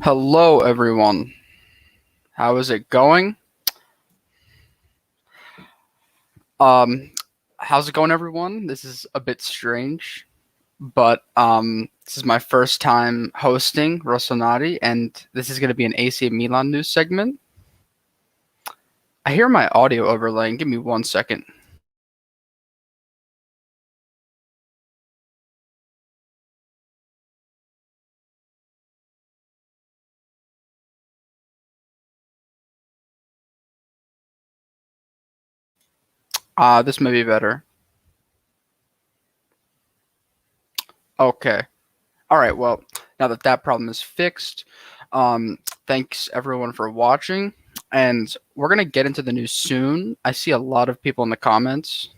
Hello, everyone. How is it going? Um, how's it going, everyone? This is a bit strange, but this is my first time hosting Rossoneri, and this is going to be an AC Milan news segment. I hear my audio overlaying. Give me 1 second. This may be better. Okay. All right. Well, now that that problem is fixed, thanks everyone for watching, and we're gonna get into the news soon. I see a lot of people in the comments.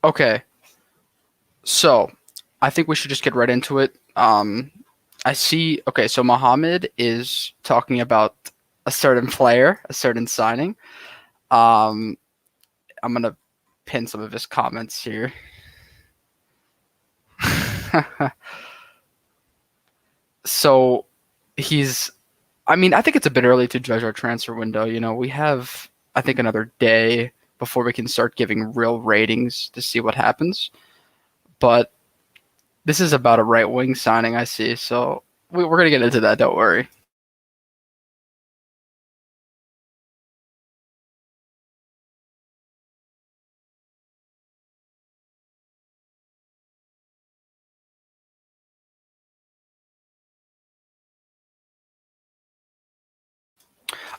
Okay, so I think we should just get right into it. I see. Okay, so Mohammed is talking about a certain player, a certain signing. Um, I'm gonna pin some of his comments here. So he's. I mean, I think it's a bit early to judge our transfer window. We have, I think, another day before we can start giving real ratings to see what happens. But this is about a right wing signing, I see. So we're gonna get into that. Don't worry.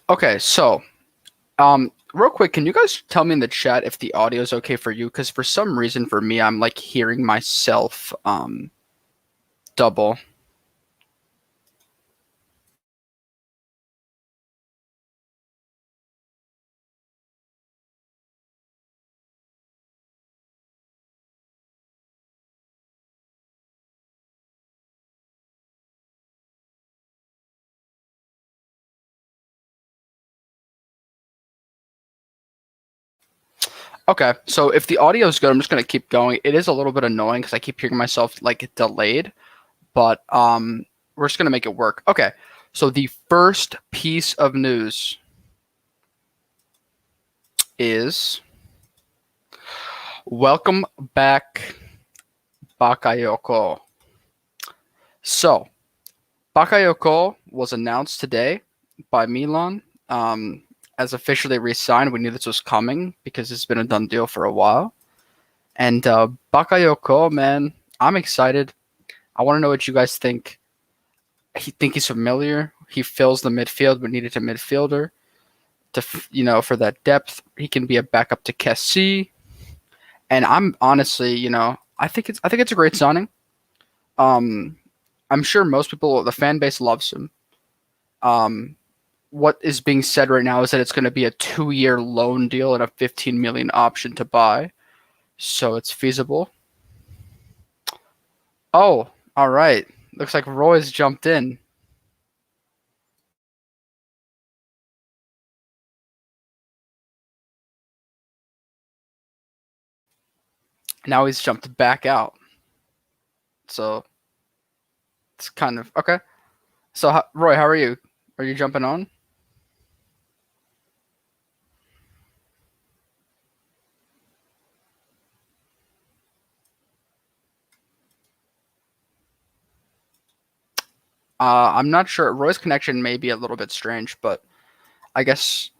Okay, so real quick, can you guys tell me in the chat if the audio is okay for you? Because for some reason, for me, I'm like hearing myself double. Okay, so if the audio is good, I'm just gonna keep going. It is a little bit annoying because I keep hearing myself like delayed, but we're just gonna make it work. Okay, so the first piece of news is welcome back, Bakayoko. So Bakayoko was announced today by Milan as officially re-signed. We knew this was coming because it's been a done deal for a while. And Bakayoko, man, I'm excited. I want to know what you guys think. He's familiar. He fills the midfield. We needed a midfielder to, for that depth. He can be a backup to Kessie. And I'm honestly, I think it's a great signing. Um, I'm sure most people, the fan base loves him. Um, what is being said right now is that it's going to be a 2-year loan deal and a 15 million option to buy. So it's feasible. Oh, all right. Looks like Roy's jumped in. Now he's jumped back out. So it's kind of okay. So Roy, how are you? Are you jumping on? I'm not sure. Roy's connection may be a little bit strange, but I guess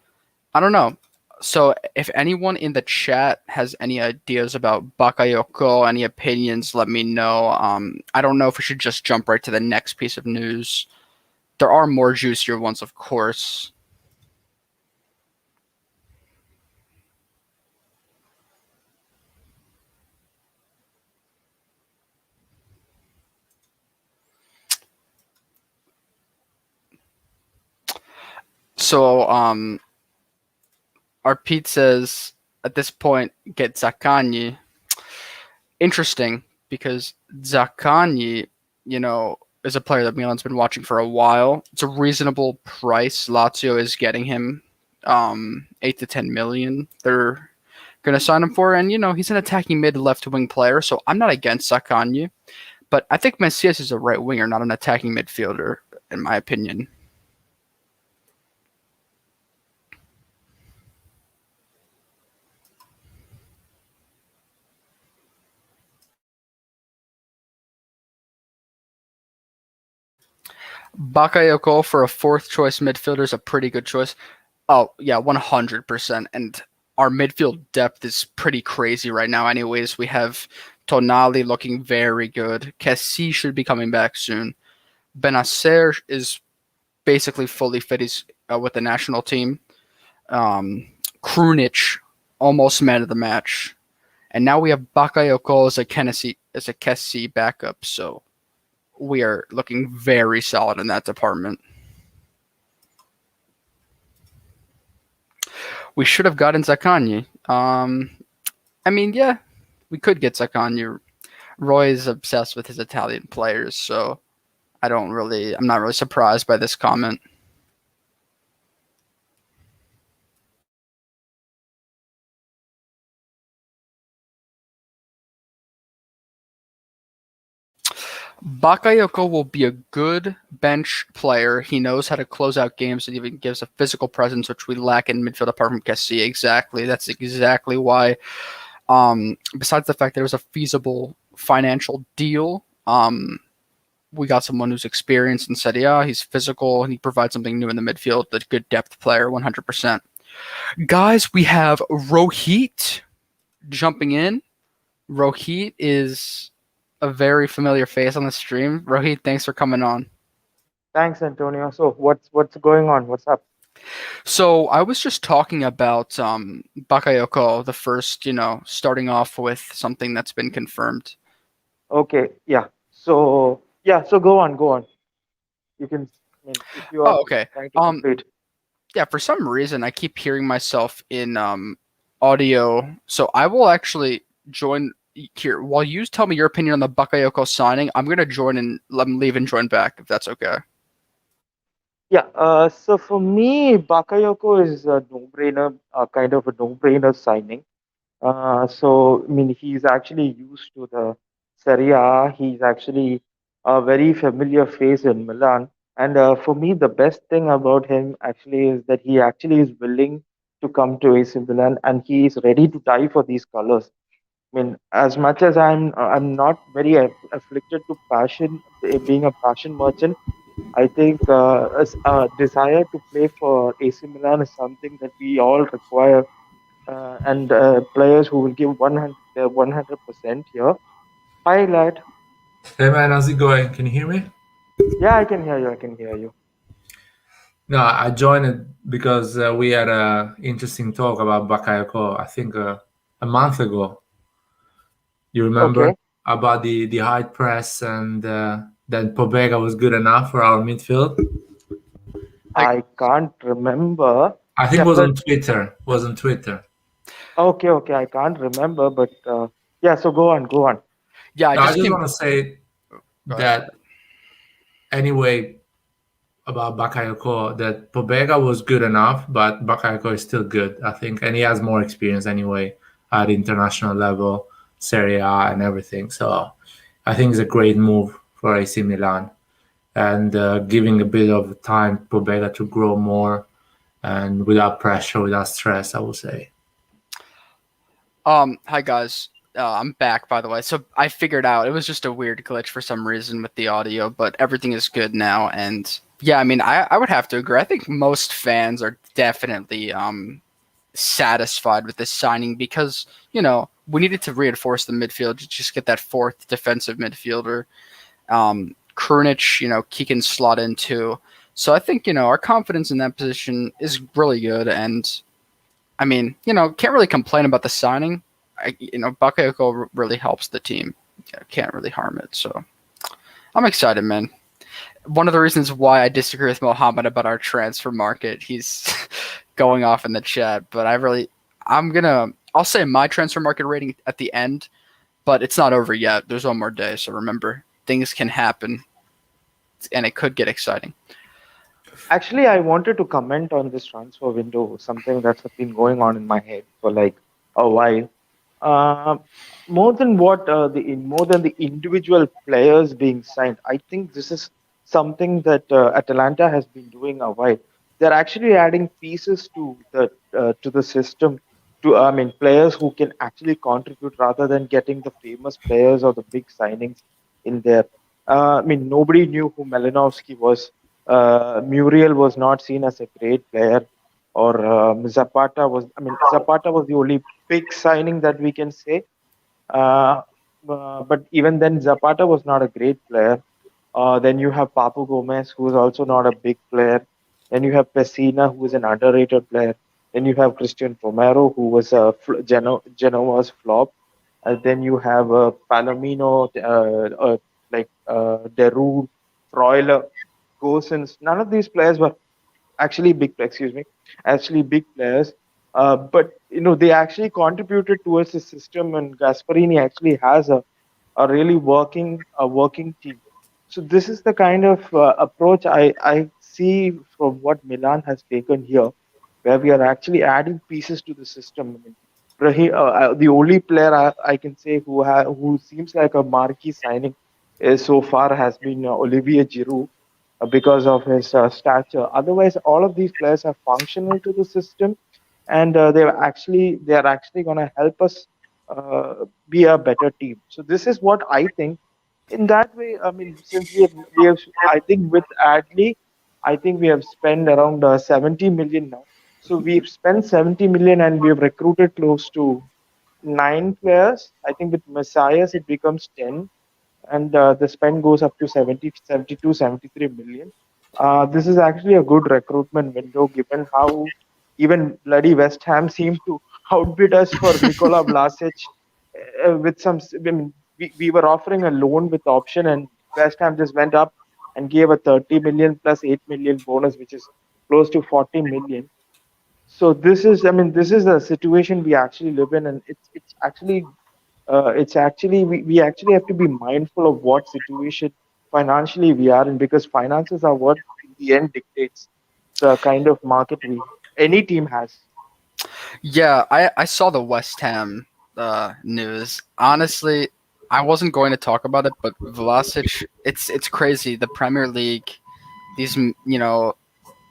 I don't know. So if anyone in the chat has any ideas about Bakayoko, any opinions, let me know. I don't know if we should just jump right to the next piece of news. There are more juicier ones, of course. So our Pete says at this point, get Zakani. Interesting because Zaccagni, is a player that Milan's been watching for a while. It's a reasonable price. Lazio is getting him 8 to 10 million. They're going to sign him for, and he's an attacking mid left wing player, so I'm not against Zaccagni, but I think Messias is a right winger, not an attacking midfielder, in my opinion. Bakayoko for a fourth choice midfielder is a pretty good choice. Oh, yeah, 100%. And our midfield depth is pretty crazy right now. Anyways, we have Tonali looking very good. Kessie should be coming back soon. Benacer is basically fully fit. He's with the national team. Krunic, almost man of the match. And now we have Bakayoko as a Kessie backup. So we are looking very solid in that department. We should have gotten Zaccagni. I mean, yeah, we could get Zaccagni. Roy is obsessed with his Italian players, so I'm not really surprised by this comment. Bakayoko will be a good bench player. He knows how to close out games and even gives a physical presence, which we lack in midfield department. Kessie, exactly. That's exactly why. Besides the fact that it was a feasible financial deal, we got someone who's experienced in Serie A. He's physical and he provides something new in the midfield. A good depth player, 100%. Guys, we have Rohit jumping in. Rohit is a very familiar face on the stream. Rohit, thanks for coming on. Thanks, Antonio. So what's going on? What's up? So I was just talking about Bakayoko, the first, starting off with something that's been confirmed. Okay, yeah. So go on, go on. You can, I mean, if you are Oh, okay. trying to complete. Yeah, for some reason I keep hearing myself in audio, so I will actually join here while you tell me your opinion on the Bakayoko signing. I'm gonna join and let him leave and join back if that's okay. Yeah. So for me, Bakayoko is a no-brainer, kind of a no-brainer signing. So I mean, he's actually used to the Serie A. He's actually a very familiar face in Milan. And for me, the best thing about him actually is that he actually is willing to come to AC Milan and he is ready to die for these colors. I mean, as much as I'm not very afflicted to passion, being a passion merchant. I think a desire to play for AC Milan is something that we all require, and players who will give 100% here. Hi, lad. Hey man, how's it going? Can you hear me? Yeah, I can hear you. I can hear you. No, I joined it because we had a interesting talk about Bakayoko. I think a month ago. You remember Okay. about the high press and that Pobega was good enough for our midfield. I can't remember. I think Yeah, it was but on Twitter. Was on Twitter. okay, okay. I can't remember, but yeah. So go on, go on. Yeah, I No, I just just came. want to say Go ahead. that anyway about Bakayoko that Pobega was good enough, but Bakayoko is still good, I think, and he has more experience anyway at international level, Serie A, and everything. So I think it's a great move for AC Milan and giving a bit of time Pobega to grow more and without pressure, without stress, I would say. Hi guys. I'm back, by the way. So I figured out it was just a weird glitch for some reason with the audio, but everything is good now. And yeah, I mean, I would have to agree. I think most fans are definitely satisfied with this signing because we needed to reinforce the midfield to just get that fourth defensive midfielder. Krunic, he can slot in too. So I think our confidence in that position is really good, and I mean, can't really complain about the signing. Bakayoko really helps the team. Can't really harm it. So I'm excited, man. One of the reasons why I disagree with Mohammed about our transfer market, he's going off in the chat, but I'll say my transfer market rating at the end. but it's not over yet. There's one more day, so remember, things can happen, and it could get exciting. Actually, I wanted to comment on this transfer window, something that's been going on in my head for like a while. Uh, more than the individual players being signed, I think this is something that Atalanta has been doing a while. They're actually adding pieces to the system. I mean, players who can actually contribute rather than getting the famous players or the big signings in there. I mean, nobody knew who Malinovsky was. Muriel was not seen as a great player, or Zapata was. I mean, Zapata was the only big signing that we can say. Uh, but even then, Zapata was not a great player. Then you have Papu Gomez, who is also not a big player. Then you have Pessina, who is an underrated player. Then you have Christian Romero, who was Genoa's flop. Then you have Palomino, Deroux, Freuler, Gosens. None of these players were excuse me, actually big players. But they actually contributed towards the system, and Gasparini actually has a really working team. So this is the kind of approach I see from what Milan has taken here, where we are actually adding pieces to the system. I mean, the only player I can say who seems like a marquee signing is so far has been Olivier Giroud, because of his stature. Otherwise, all of these players are functional to the system, and they are actually going to help us be a better team. So this is what I think. In that way, I mean, since we have, I think with Adley, I think we have spent around 70 million now. So we've spent 70 million and we have recruited close to 9 players. I think with Messiahs it becomes 10, and the spend goes up to 70, 72, 73 million. This is actually a good recruitment window, given how even bloody West Ham seemed to outbid us for Nikola Vlasic with some. I mean, we were offering a loan with option, and West Ham just went up and gave a 30 million plus 8 million bonus, which is close to 40 million. So this is the situation we actually live in, and it's actually we actually have to be mindful of what situation financially we are in, because finances are what in the end dictates the kind of market we any team has. Yeah, I saw the West Ham news. Honestly, I wasn't going to talk about it, but Vlasic, it's crazy. The Premier League, these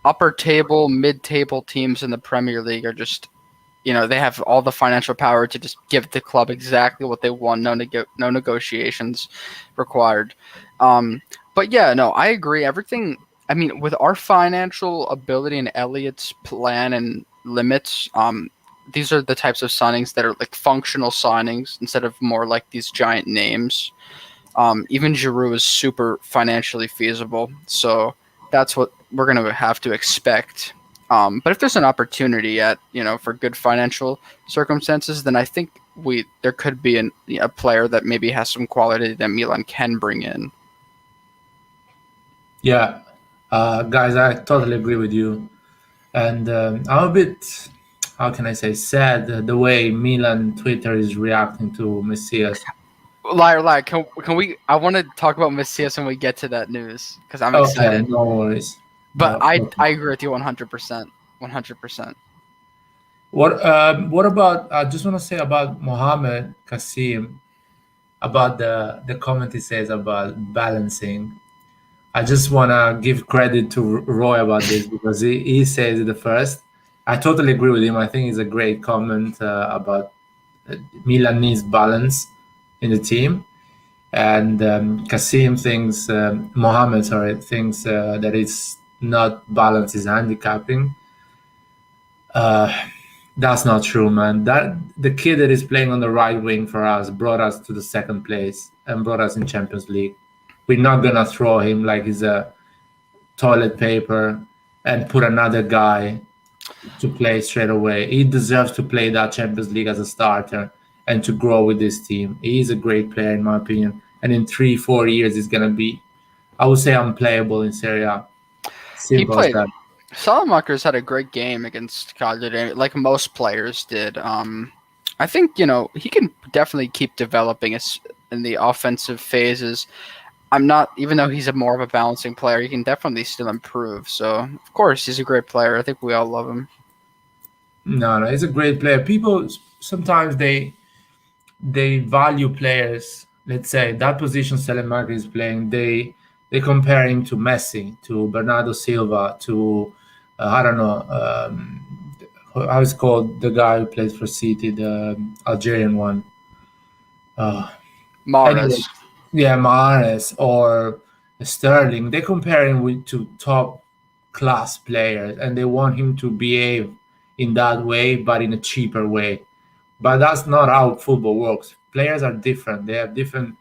upper table, mid table teams in the Premier League are just they have all the financial power to just give the club exactly what they want. No negotiations required. Um, but yeah, no, I agree. Everything. I mean, with our financial ability and Elliot's plan and limits, these are the types of signings that are like functional signings instead of more like these giant names. Even Giroud is super financially feasible, so that's what we're going to have to expect. But if there's an opportunity at for good financial circumstances, then I think there could be a player that maybe has some quality that Milan can bring in. Yeah, guys, I totally agree with you. And I'm a bit, how can I say, sad the way Milan Twitter is reacting to Messias. Liar. Can we? I want to talk about Messias when we get to that news because I'm Okay, excited. no worries. But I Okay. I agree with you 100%. 100%. What about? I just want to say about Mohammed Kasim, about the comment he says about balancing. I just want to give credit to Roy about this because he says it the first. I totally agree with him. I think it's a great comment about Milan needs balance in the team. And Kasim thinks, Mohammed, sorry, thinks that it's not balance is handicapping. Uh, that's not true, man. That the kid that is playing on the right wing for us brought us to the second place and brought us in Champions League. We're not gonna throw him like he's a toilet paper and put another guy to play straight away. He deserves to play that Champions League as a starter and to grow with this team. He is a great player in my opinion, and in 3-4 years he's gonna be, I would say, unplayable in Serie A. He Simple as played. that. Salamakers had a great game against Cagliari, like most players did. I think he can definitely keep developing us in the offensive phases. I'm not, even though he's a more of a balancing player, he can definitely still improve. So of course he's a great player. I think we all love him. No, no, he's a great player. People sometimes they value players. Let's say that position Selemakers is playing. They compare him to Messi, to Bernardo Silva, to I don't know how it's called, the guy who plays for City, the Algerian one. Uh, Anyway, Mahrez. yeah, Mahrez or Sterling, they compare him with to top class players, and they want him to behave in that way, but in a cheaper way. But that's not how football works. Players are different; they have different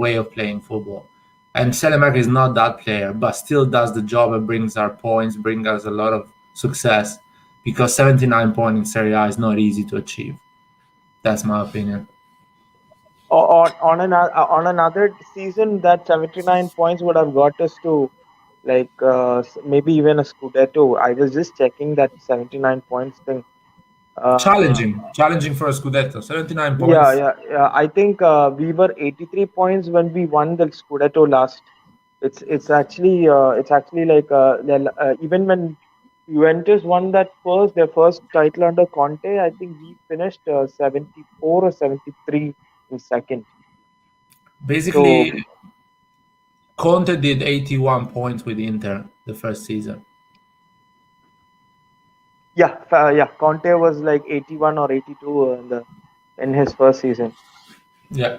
way of playing football. And Selemak is not that player, but still does the job and brings our points, brings us a lot of success. Because 79 points in Serie A is not easy to achieve. That's my opinion. On another season, that 79 points would have got us to like maybe even a Scudetto. I was just checking that 79 points thing. Uh, Challenging for a Scudetto. 79 yeah, points. yeah, yeah. I think we were 83 points when we won the Scudetto last. It's actually like even when Juventus won their first title under Conte, I think we finished 74 or 73 in second. So Basically, Conte did 81 points with Inter the first season. yeah, yeah, Conte was like 81 or 82 in his first season. Yeah.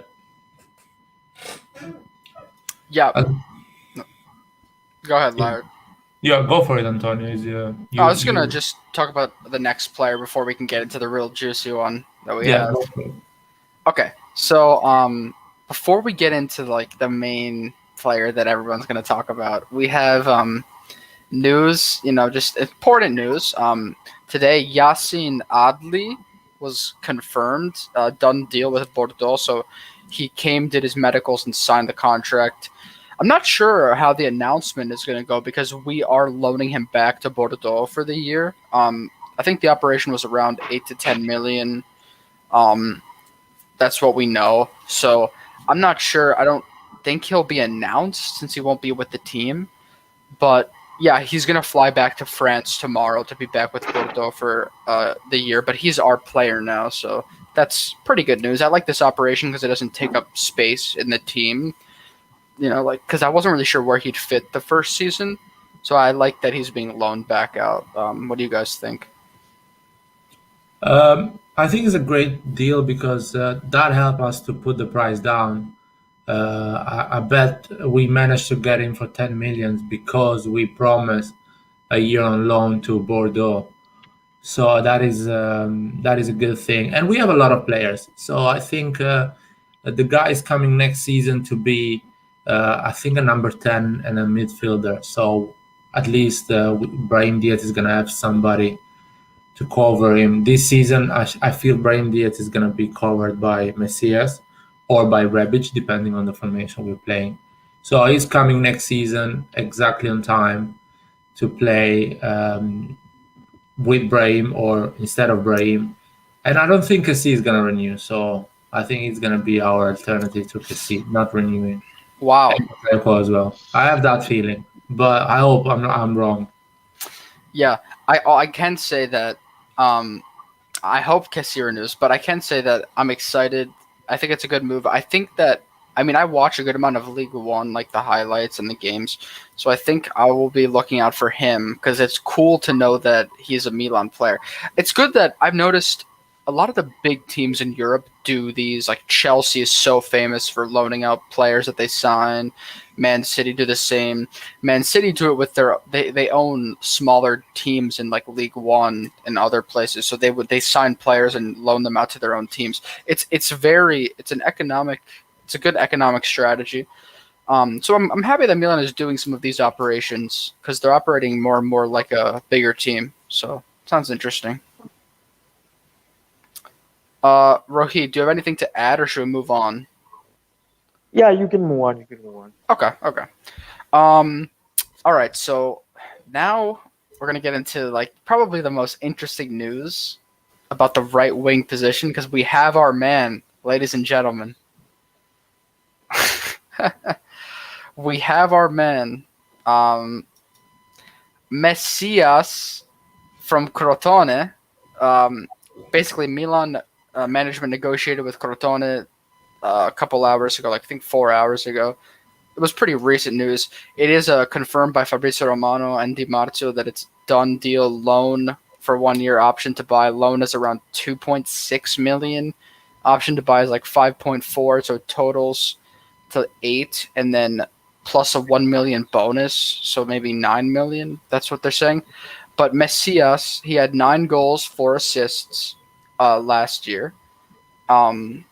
Yeah, Uh, go ahead, Larry. yeah, go for it, Antonio. Is I you was gonna you just talk about the next player before we can get into the real juicy one that we yeah, have. go for it. Okay, so before we get into like the main player that everyone's gonna talk about, we have news. Just important news. Today Yassin Adli was confirmed, done deal with Bordeaux. So he came, did his medicals, and signed the contract. I'm not sure how the announcement is going to go because we are loaning him back to Bordeaux for the year. I think the operation was around 8 to 10 million. Um, that's what we know. So I'm not sure. I don't think he'll be announced since he won't be with the team. But yeah, he's gonna fly back to France tomorrow to be back with Bordeaux for the year. But he's our player now, so that's pretty good news. I like this operation because it doesn't take up space in the team. Like because I wasn't really sure where he'd fit the first season, so I like that he's being loaned back out. What do you guys think? I think it's a great deal because that helped us to put the price down. I bet we managed to get him for 10 millions because we promised a year on loan to Bordeaux. So that is a good thing, and we have a lot of players. So I think the guy is coming next season to be, I think, a number 10 and a midfielder. So at least Brahim Diaz is gonna have somebody to cover him this season. I feel Brahim Diaz is gonna be covered by Messias or by Rebic, depending on the formation we're playing. So he's coming next season exactly on time to play with Brahim or instead of Brahim. And I don't think Cassie is going to renew. So I think it's going to be our alternative to Cassie, not renewing. Wow. And Bakayoko as well. I have that feeling, but I hope I'm wrong. Yeah, I can say that. I hope Kassir news, but I can say that I'm excited. I think it's a good move. I think that I watch a good amount of League One, like the highlights and the games. So I think I will be looking out for him because it's cool to know that he's a Milan player. It's good that I've noticed a lot of the big teams in Europe do these. Like Chelsea is so famous for loaning out players that they sign. Man City do the same. Man City do it with they own smaller teams in like League One and other places, so they sign players and loan them out to their own teams. It's a good economic strategy. So I'm happy that Milan is doing some of these operations because they're operating more and more like a bigger team. So sounds interesting. Rohit, do you have anything to add, or should we move on? Yeah, you can move on. You can move on. Okay, okay. Um, all right. So now we're gonna get into like probably the most interesting news about the right wing position because we have our man, ladies and gentlemen. We have our man, um, Messias from Crotone. Um, Basically, Milan management negotiated with Crotone a couple hours ago, like I think 4 hours ago. It was pretty recent news. It is confirmed by Fabrizio Romano and Di Marzio that it's done deal. Loan for 1 year, option to buy. Loan is around 2.6 million. Option to buy is like 5.4. So totals to 8, and then plus a 1 million bonus. So maybe 9 million. That's what they're saying. But Messias, he had 9 goals, 4 assists last year. Um,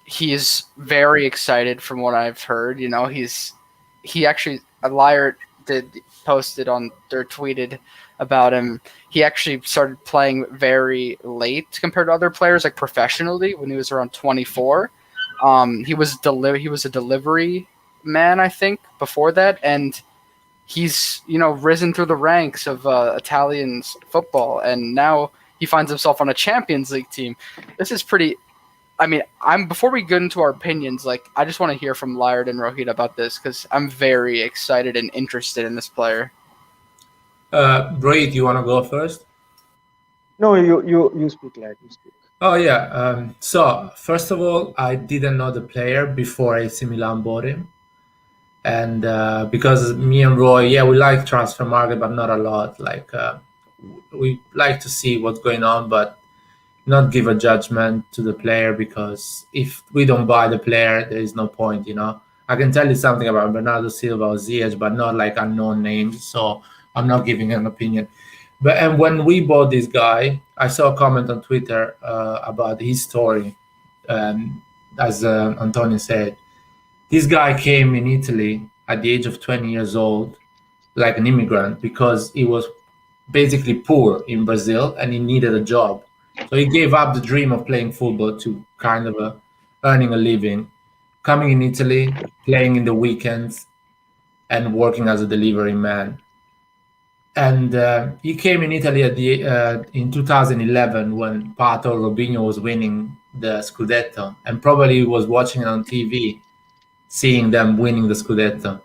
he's very excited from what I've heard. You know, he actually a liar did posted on or tweeted about him. He actually started playing very late compared to other players, like professionally when he was around 24. He was a delivery man, I think, before that, and he's risen through the ranks of Italian football, and now he finds himself on a Champions League team. This is pretty. I mean, I'm before we get into our opinions, like I just want to hear from Lyard and Rohit about this because I'm very excited and interested in this player. Roy, do you want to go first? No, you speak, lad. You speak. Oh yeah. So first of all, I didn't know the player before AC Milan bought him, and because me and Roy, yeah, we like transfer market, but not a lot. Like we like to see what's going on, but not give a judgment to the player because if we don't buy the player, there is no point. I can tell you something about Bernardo Silva or Ziyech, but not like unknown names. So I'm not giving an opinion. But and when we bought this guy, I saw a comment on Twitter about his story. Um, as Antonio said, this guy came in Italy at the age of 20 years old, like an immigrant, because he was basically poor in Brazil and he needed a job. So he gave up the dream of playing football to kind of earning a living, coming in Italy, playing in the weekends, and working as a delivery man. And he came in Italy in 2011 when Pato Robinho was winning the Scudetto, and probably was watching it on TV, seeing them winning the Scudetto.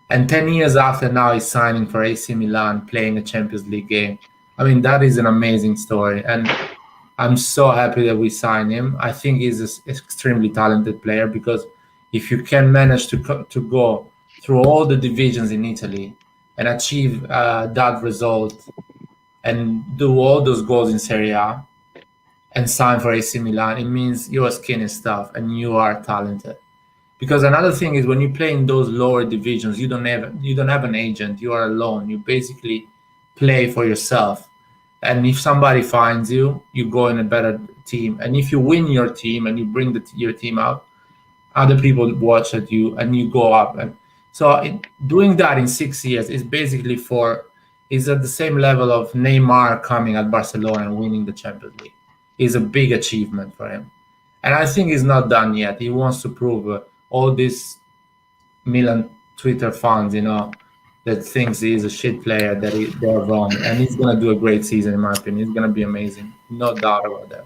And 10 years after now, he's signing for AC Milan, playing a Champions League game. I mean, that is an amazing story. And I'm so happy that we signed him. I think he's an extremely talented player because if you can manage to go through all the divisions in Italy and achieve that result and do all those goals in Serie A and sign for AC Milan, it means your skin is tough and you are talented. Because another thing is when you play in those lower divisions, you don't have an agent. You are alone. You basically play for yourself. And if somebody finds you, you go in a better team. And if you win your team and you bring your team out, other people watch at you and you go up. And so doing that in 6 years is basically is at the same level of Neymar coming at Barcelona and winning the Champions League. Is a big achievement for him. And I think he's not done yet. He wants to prove all these Milan Twitter fans, that thinks he's a shit player, they're wrong. And he's going to do a great season, in my opinion. He's going to be amazing. No doubt about that.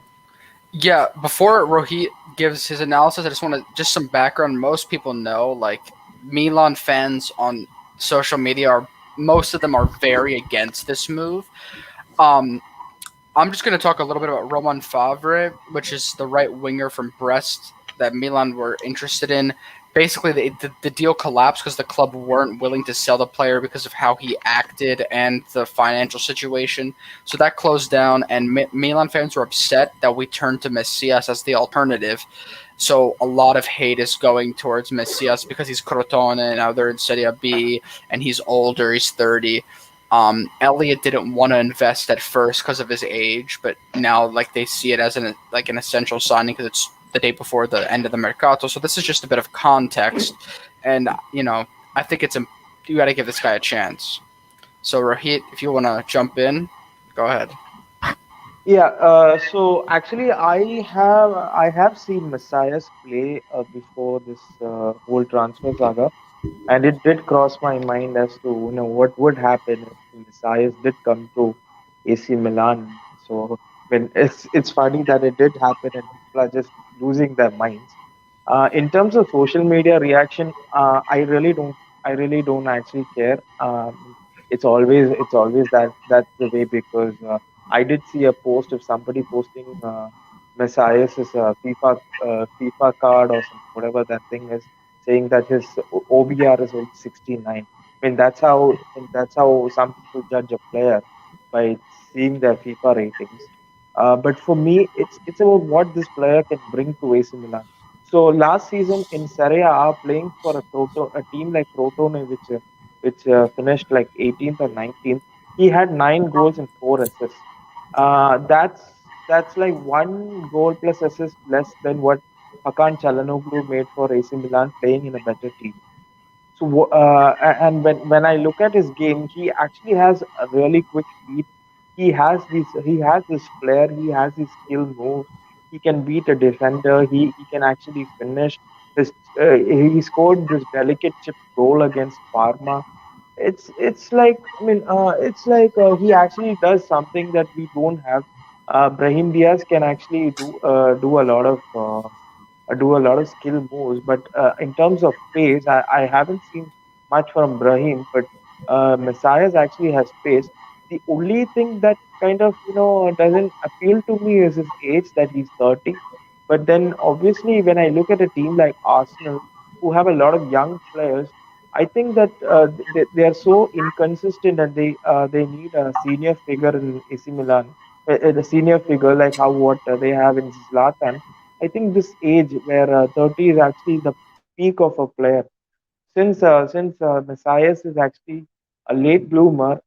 Yeah, before Rohit gives his analysis, I just want to just some background. Most people know, like Milan fans on social media are most of them are very against this move. Um, I'm just going to talk a little bit about Roman Favre, which is the right winger from Brest that Milan were interested in. Basically, the deal collapsed because the club weren't willing to sell the player because of how he acted and the financial situation. So that closed down, and Milan fans were upset that we turned to Messias as the alternative. So a lot of hate is going towards Messias because he's Crotone and now they're in Serie B, and he's older. He's 30. Elliot didn't want to invest at first because of his age, but now like they see it as an essential signing because it's the day before the end of the mercato. So this is just a bit of context, and I think you got to give this guy a chance. So Rohit, if you want to jump in, go ahead. Yeah. So actually, I have seen Messias play before this whole transfer saga, and it did cross my mind as to what would happen if Messias did come to AC Milan. So mean, it's funny that it did happen and people are just losing their minds. In terms of social media reaction, I really don't actually care. It's always that's the way because I did see a post of somebody posting Messiah's FIFA card or some whatever that thing is, saying that his OBR is only 69. I mean, that's how some people judge a player by seeing their FIFA ratings. But for me, it's about what this player can bring to AC Milan. So last season in Serie A, playing for a team like Crotone, which finished like 18th or 19th, he had 9 goals and 4 assists. That's like 1 goal plus assist less than what Hakan Çalhanoğlu made for AC Milan playing in a better team. So, and when I look at his game, he actually has a really quick feet. He has this flair. He has these skill moves. He can beat a defender. He can actually finish. This he scored this delicate chip goal against Parma. It's like it's like he actually does something that we don't have. Brahim Diaz can actually do a lot of skill moves. But in terms of pace, I haven't seen much from Brahim. But Messias actually has pace. The only thing that kind of doesn't appeal to me is his age, that he's 30. But then obviously when I look at a team like Arsenal, who have a lot of young players, I think that they are so inconsistent and they need a senior figure in AC Milan, the senior figure like how what they have in Zlatan. I think this age where 30 is actually the peak of a player. Since Messias is actually a late bloomer,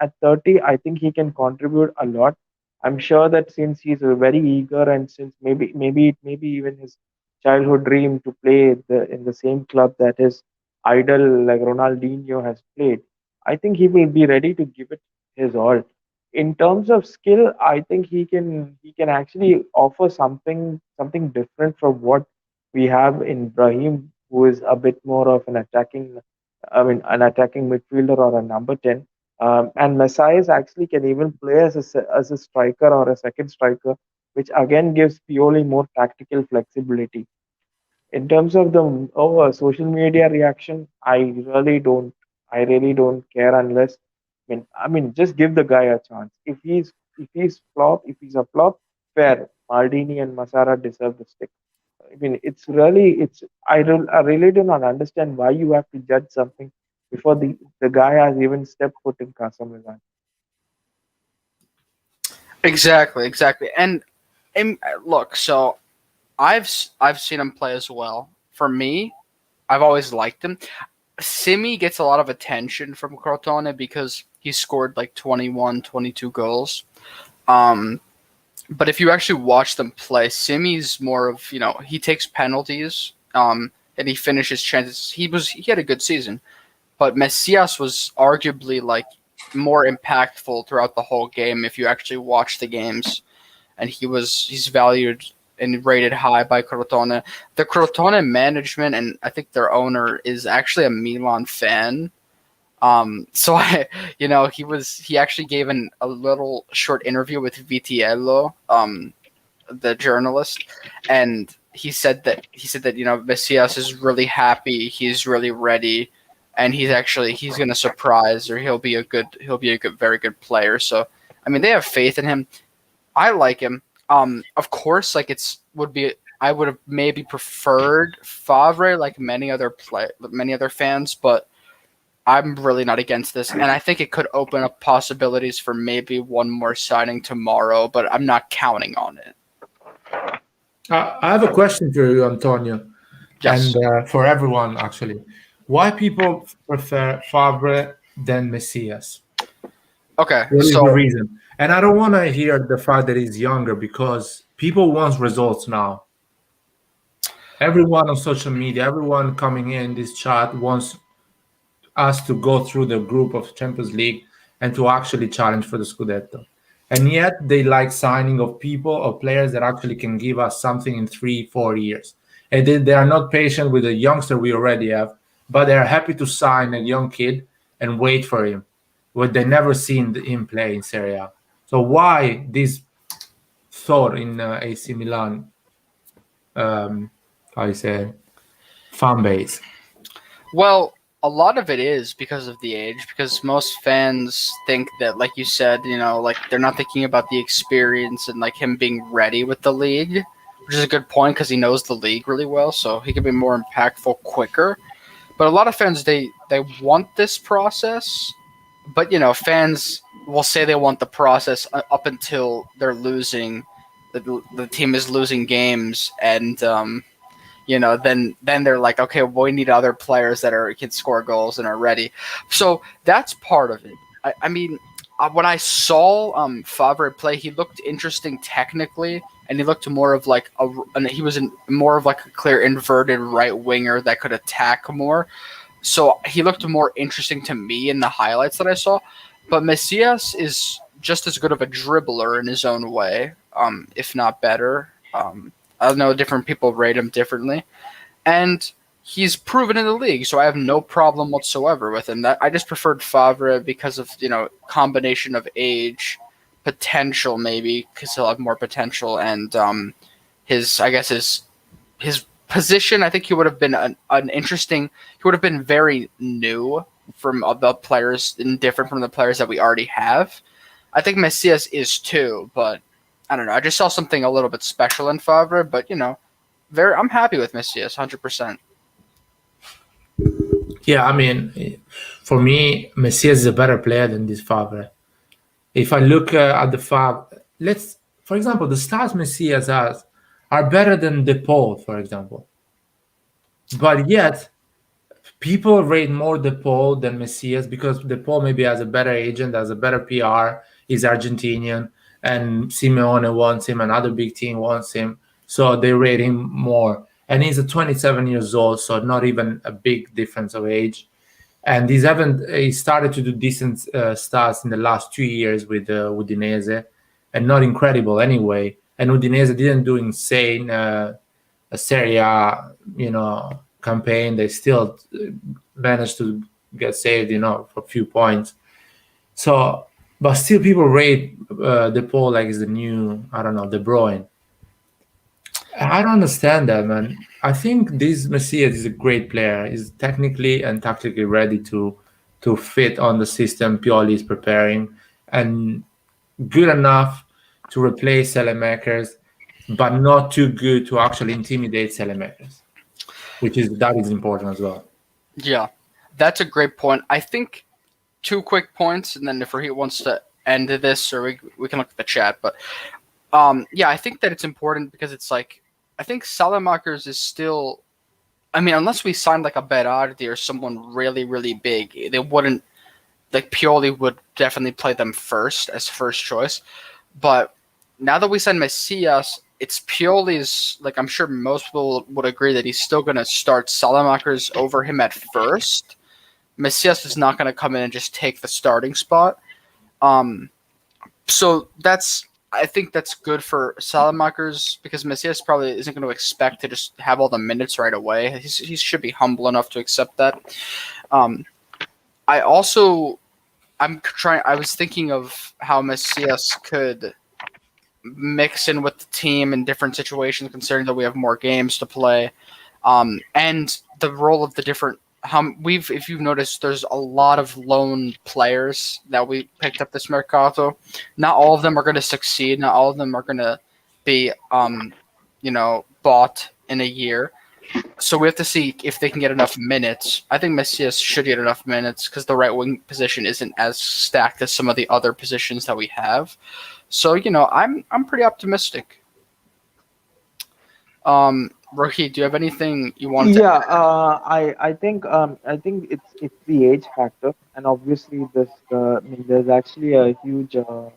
at 30, I think he can contribute a lot. I'm sure that since he's very eager and since maybe even his childhood dream to play in the same club that his idol like Ronaldinho has played, I think he will be ready to give it his all. In terms of skill, I think he can actually offer something different from what we have in Brahim, who is a bit more of an attacking midfielder or a number 10. And Messias actually can even play as a striker or a second striker, which again gives Pioli more tactical flexibility. In terms of the social media reaction, I really don't care unless just give the guy a chance. If he's a flop, fair. Maldini and Masara deserve the stick. I mean, I really do not understand why you have to judge something before the guy has even stepped foot in Casa Milan. Exactly, exactly. And look, so I've seen him play as well. For me, I've always liked him. Simi gets a lot of attention from Crotone because he scored like 21, 22 goals. Um, but if you actually watch them play, Simi's more of, he takes penalties, and he finishes chances. He had a good season, but Messias was arguably like more impactful throughout the whole game if you actually watch the games, and he's valued and rated high by Crotone. The Crotone management and I think their owner is actually a Milan fan. So he actually gave a little short interview with Vitiello, the journalist, and he said that Messias is really happy, he's really ready, and he's gonna surprise, or he'll be a very good player. So I mean, they have faith in him. I like him. Of course, like I would have maybe preferred Favre, like many other fans, but I'm really not against this, and I think it could open up possibilities for maybe one more signing tomorrow, but I'm not counting on it. I have a question for you, Antonio, and Yes. for everyone actually. Why people prefer Fabre than Messias? Okay. What is the So reason? And I don't want to hear the fact that he's younger because people want results now. Everyone on social media, everyone coming in this chat wants us to go through the group of Champions League and to actually challenge for the Scudetto. And yet they like signing of people or players that actually can give us something in 3, 4 years. And they are not patient with the youngster we already have, but they are happy to sign a young kid and wait for him, what they never seen him play in Serie A. So why these thought in AC Milan, um, how you say, fan base. Well, a lot of it is because of the age, because most fans think that, like you said, like they're not thinking about the experience and like him being ready with the league, which is a good point because he knows the league really well, so he can be more impactful quicker. But a lot of fans they want this process, but fans will say they want the process up until they're losing, the team is losing games, and then they're like, okay, well, we need other players that can score goals and are ready. So that's part of it. I mean, when I saw Favre play, he looked interesting technically, and he looked more of like he was more of like a clear inverted right winger that could attack more. So he looked more interesting to me in the highlights that I saw. But Messias is just as good of a dribbler in his own way, if not better. I know different people rate him differently, and he's proven in the league, so I have no problem whatsoever with him. That I just preferred Favre because of combination of age, potential maybe because he'll have more potential, and his I guess his position. I think he would have been an interesting. He would have been very new from the players and different from the players that we already have. I think Messias is too, but I don't know. I just saw something a little bit special in Favre, but very. I'm happy with Messias, 100%. Yeah, I mean, for me, Messias is a better player than this Favre. If I look at the fact, for example, the stats Messias has are better than DePaul, for example. But yet, people rate more DePaul than Messias because DePaul maybe has a better agent, has a better PR, is Argentinian, and Simeone wants him, another big team wants him, so they rate him more. And he's a 27 years old, so not even a big difference of age. And he started to do decent stats in the last 2 years with Udinese, and not incredible anyway. And Udinese didn't do insane a Serie A, campaign. They still managed to get saved, for a few points. So, but still, people rate De Paul like he's the new, I don't know, De Bruyne. I don't understand that, man. I think this Messias is a great player. He's technically and tactically ready to fit on the system Pioli is preparing, and good enough to replace Selemakers, but not too good to actually intimidate Selemakers, that is important as well. Yeah, that's a great point. I think two quick points, and then if Rahit wants to end this, or we can look at the chat. But yeah, I think that it's important because it's like I think Salamakers is still. I mean, unless we signed like a Berardi or someone really, really big, they wouldn't. Like Pioli would definitely play them first as first choice. But now that we signed Messias, it's Pioli's. Like I'm sure most people would agree that he's still going to start Salamakers over him at first. Messias is not going to come in and just take the starting spot. Um, so I think that's good for Salamakers because Messias probably isn't going to expect to just have all the minutes right away. He should be humble enough to accept that. Um, I also I was thinking of how Messias could mix in with the team in different situations, considering that we have more games to play, and the role of the different. If you've noticed, there's a lot of lone players that we picked up this mercato. Not all of them are going to succeed. Not all of them are going to be, bought in a year. So we have to see if they can get enough minutes. I think Messias should get enough minutes because the right wing position isn't as stacked as some of the other positions that we have. So I'm pretty optimistic. Rohit, do you have anything you want to? Yeah, I think it's the age factor, and obviously I mean, there's actually a huge a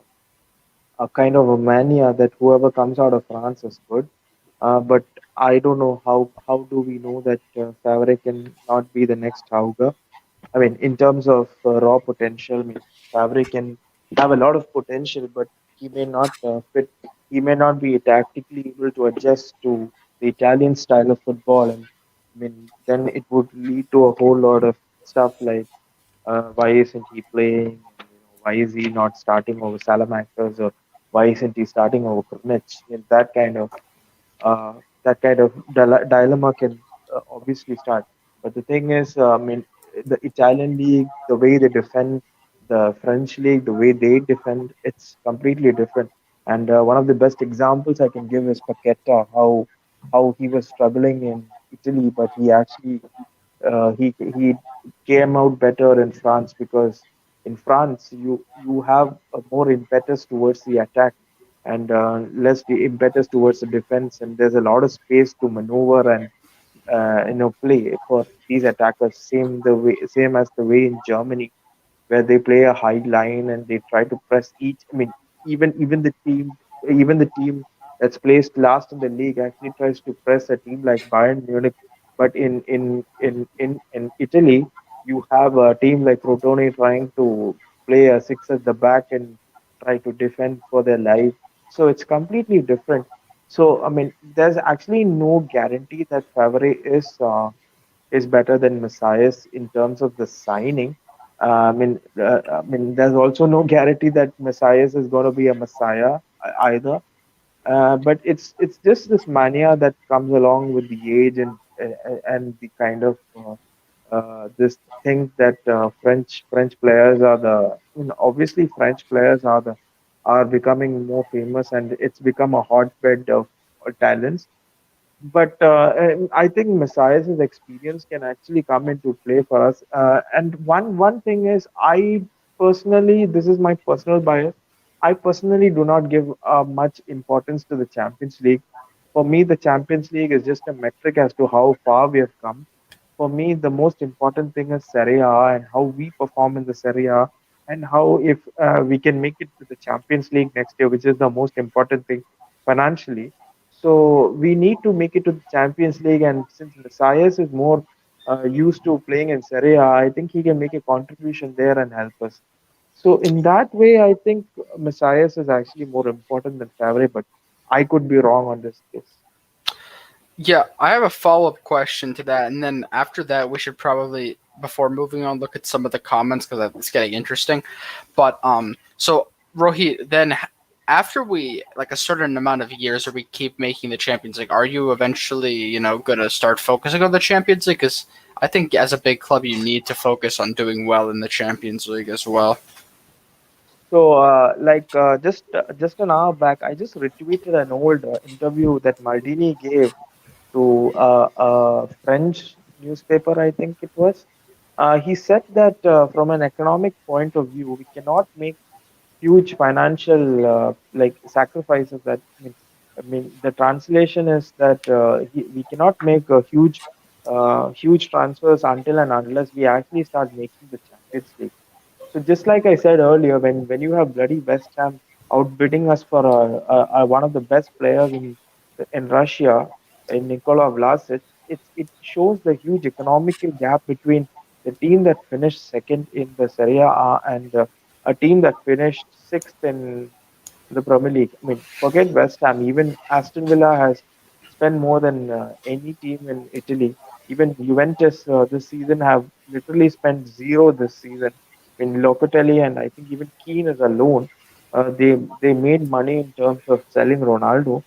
kind of a mania that whoever comes out of France is good. But I don't know how do we know that Favre can not be the next Hauger? I mean, in terms of raw potential, I mean, Favre can have a lot of potential, but he may not fit. He may not be tactically able to adjust to the Italian style of football, and I mean, then it would lead to a whole lot of stuff like why isn't he playing? And, why is he not starting over Salamanca's? why isn't he starting over Krunic? And uh, that kind of dilemma can obviously start. But the thing is, I mean, the Italian league, the way they defend, the French league, the way they defend, it's completely different. And one of the best examples I can give is Paqueta, how he was struggling in Italy, but he came out better in France because in France you have a more impetus towards the attack and less the impetus towards the defense, and there's a lot of space to maneuver and play for these attackers. Same as the way in Germany where they play a high line and they try to press each. I mean, even the team that's placed last in the league actually tries to press a team like Bayern Munich. But in Italy, you have a team like Crotone trying to play a six at the back and try to defend for their life. So it's completely different. So I mean, there's actually no guarantee that Favre is better than Messias in terms of the signing. I mean, there's also no guarantee that Messias is going to be a Messiah either. But it's just this mania that comes along with the age and the kind of this thing that French players are obviously French players are becoming more famous and it's become a hotbed of talents, but I think Messiah's experience can actually come into play for us. And one thing is, I personally, this is my personal bias. I personally do not give much importance to the Champions League. For me, the Champions League is just a metric as to how far we have come. For me, the most important thing is Serie A and how we perform in the Serie A, and how if we can make it to the Champions League next year, which is the most important thing financially. So we need to make it to the Champions League, and since Messias is more used to playing in Serie A, I think he can make a contribution there and help us. So in that way, I think Messias is actually more important than Favre, but I could be wrong on this case. Yeah, I have a follow up question to that, and then after that, we should probably, before moving on, look at some of the comments because it's getting interesting. But so Rohit, then after we like a certain amount of years, where we keep making the Champions League, are you eventually gonna start focusing on the Champions League? Because I think as a big club, you need to focus on doing well in the Champions League as well. So, just an hour back, I just retweeted an old interview that Maldini gave to a French newspaper, I think it was. He said that from an economic point of view, we cannot make huge financial like sacrifices. I mean, the translation is that we cannot make a huge transfers until and unless we actually start making the Champions League. So just like I said earlier, when you have bloody West Ham outbidding us for one of the best players in Russia, in Nikola Vlasic, it shows the huge economical gap between the team that finished second in the Serie A and a team that finished sixth in the Premier League. I mean, forget West Ham. Even Aston Villa has spent more than any team in Italy. Even Juventus this season have literally spent zero this season. In Locatelli and I think even Keane is alone. They made money in terms of selling Ronaldo.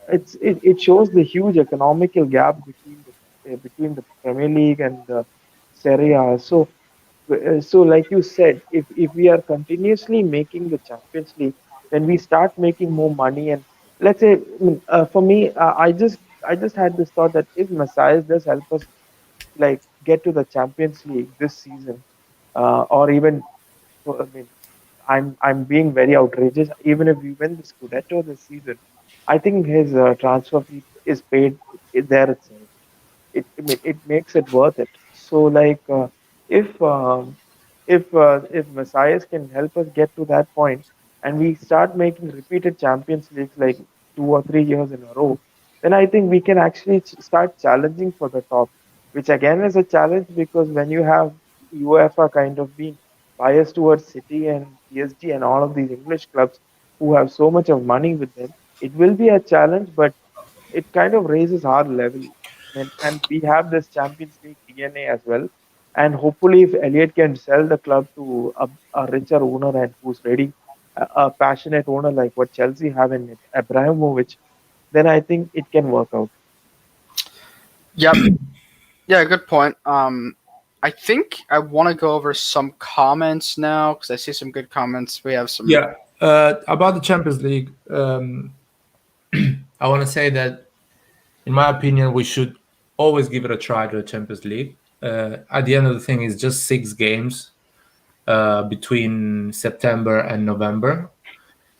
It shows the huge economical gap between the Premier League and the Serie A. So like you said, if we are continuously making the Champions League, then we start making more money. And let's say, for me, I just had this thought that if Messiah does help us like get to the Champions League this season, or even, I mean, I'm being very outrageous. Even if we win the Scudetto this season, I think his transfer fee is paid there itself. It makes it worth it. So like if um, if Messiahs can help us get to that point, and we start making repeated Champions Leagues like 2 or 3 years in a row, then I think we can actually start challenging for the top, which again is a challenge because when you have UEFA kind of being biased towards City and PSG and all of these English clubs who have so much of money with them, it will be a challenge, but it kind of raises our level. And we have this Champions League DNA as well. And hopefully, if Elliot can sell the club to a richer owner and who's ready a passionate owner like what Chelsea have in it, Abramovich, then I think it can work out. Yep. Yeah, good point. I think I want to go over some comments now because I see some good comments. We have some. Yeah. About the Champions League, I want to say that, in my opinion, we should always give it a try to the Champions League. At the end of the thing, it's just 6 games between September and November.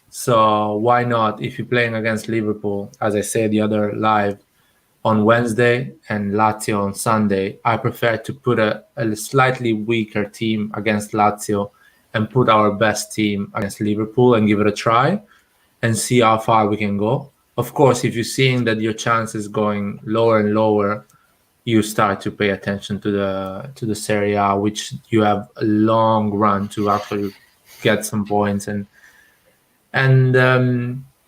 So why not? If you're playing against Liverpool, as I said the other live, on Wednesday and Lazio on Sunday, I prefer to put a slightly weaker team against Lazio and put our best team against Liverpool and give it a try and see how far we can go. Of course, if you're seeing that your chance is going lower and lower, you start to pay attention to the Serie A, which you have a long run to actually get some points.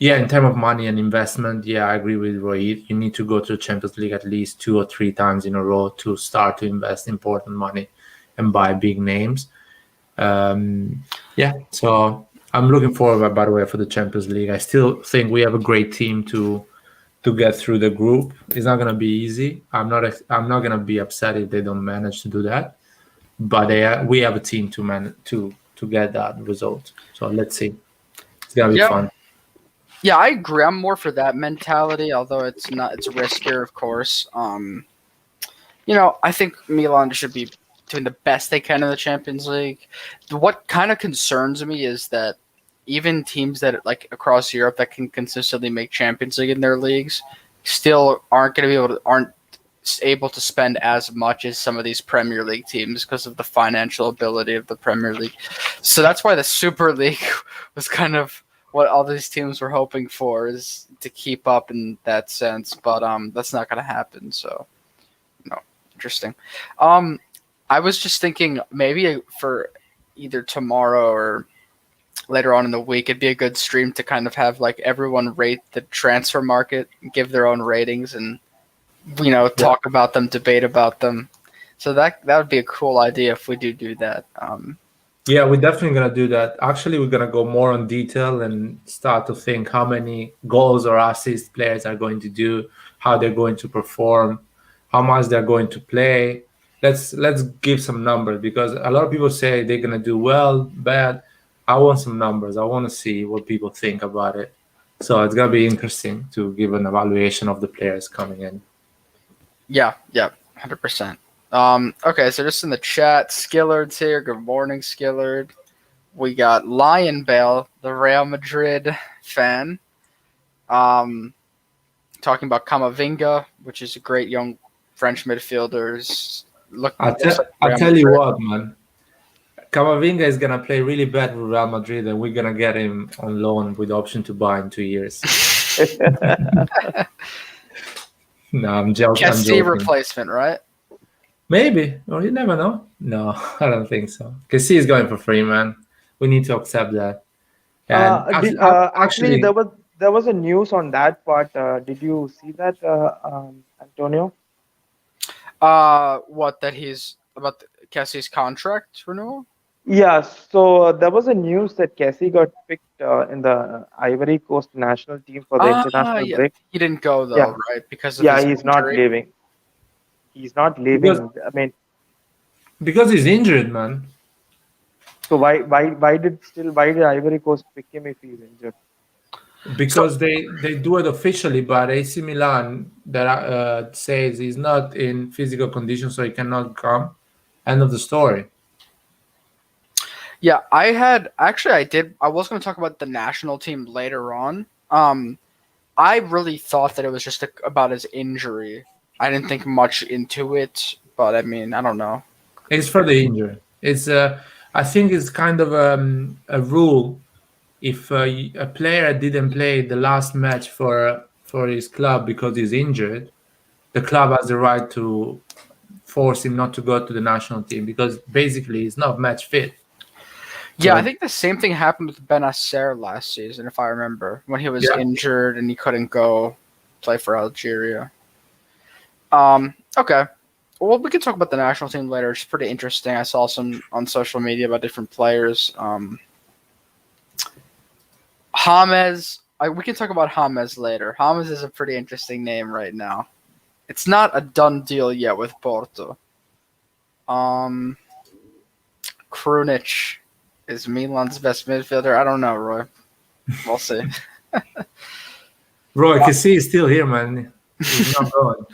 Yeah, in terms of money and investment, yeah, I agree with Roy. You need to go to the Champions League at least 2 or 3 times in a row to start to invest important money and buy big names. Yeah, so I'm looking forward, by the way, for the Champions League. I still think we have a great team to get through the group. It's not gonna be easy. I'm not gonna be upset if they don't manage to do that. But we have a team to get that result. So let's see. It's gonna be fun. Yeah, I agree. I'm more for that mentality, although it's riskier, of course. I think Milan should be doing the best they can in the Champions League. What kind of concerns me is that even teams that like across Europe that can consistently make Champions League in their leagues still aren't able to spend as much as some of these Premier League teams because of the financial ability of the Premier League. So that's why the Super League was kind of what all these teams were hoping for, is to keep up in that sense. But that's not going to happen. So, no, interesting. I was just thinking maybe for either tomorrow or later on in the week, it'd be a good stream to kind of have like everyone rate the transfer market, give their own ratings, and talk about them, debate about them. So that would be a cool idea if we do that. Yeah, we're definitely gonna do that. Actually, we're gonna go more on detail and start to think how many goals or assists players are going to do, how they're going to perform, how much they're going to play. Let's give some numbers, because a lot of people say they're gonna do well, bad. I want some numbers. I want to see what people think about it. So it's gonna be interesting to give an evaluation of the players coming in. Yeah, 100%. Okay, so just in the chat, Skillard's here. Good morning, Skillard. We got Lion Bell, the Real Madrid fan, talking about Camavinga, which is a great young French midfielder. I'll tell you what, man. Camavinga is gonna play really bad with Real Madrid, and we're gonna get him on loan with option to buy in 2 years. No, I'm joking. Kessie replacement, right? Maybe, or you never know. No, I don't think so. Kessie is going for free, man. We need to accept that. And actually, there was a news on that part. Did you see that, Antonio? What, that he's about Kessie's contract renewal? Yeah, so there was a news that Kessie got picked in the Ivory Coast national team for the international break. He didn't go though, right? Because of his he's injury. Not leaving. He's not leaving. Because he's injured, man. So why did Ivory Coast pick him if he's injured? Because they do it officially, but AC Milan that says he's not in physical condition, so he cannot come. End of the story. Yeah, I was going to talk about the national team later on. I really thought that it was just about his injury. I didn't think much into it, but I mean, I don't know. It's for the injury. It's I think it's kind of a rule. If a player didn't play the last match for his club because he's injured, the club has the right to force him not to go to the national team, because basically he's not match fit. Yeah, I think the same thing happened with Benacer last season, if I remember, when he was injured and he couldn't go play for Algeria. Okay. Well, we can talk about the national team later. It's pretty interesting. I saw some on social media about different players. James. We can talk about James later. James is a pretty interesting name right now. It's not a done deal yet with Porto. Um, Krunic is Milan's best midfielder. I don't know, Roy. We'll see. Roy, Kessie is still here, man. He's not going.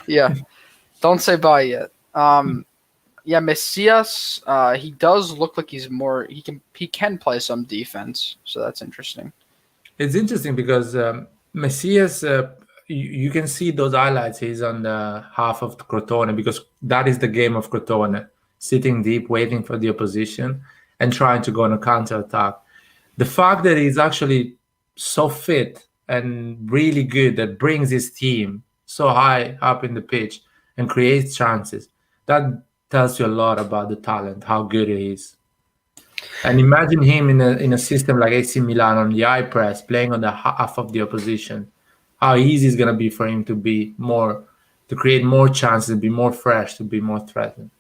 Yeah, don't say bye yet. Yeah, Messias. He does look like he's more. He can play some defense, so that's interesting. It's interesting because Messias, you can see those highlights. He's on the half of Crotone because that is the game of Crotone, sitting deep, waiting for the opposition, and trying to go on a counter attack. The fact that he's actually so fit and really good that brings his team so high up in the pitch and creates chances, that tells you a lot about the talent, how good he is. And imagine him in a system like AC Milan on the high press, playing on the half of the opposition. How easy it's gonna be for him to create more chances, be more fresh, to be more threatening.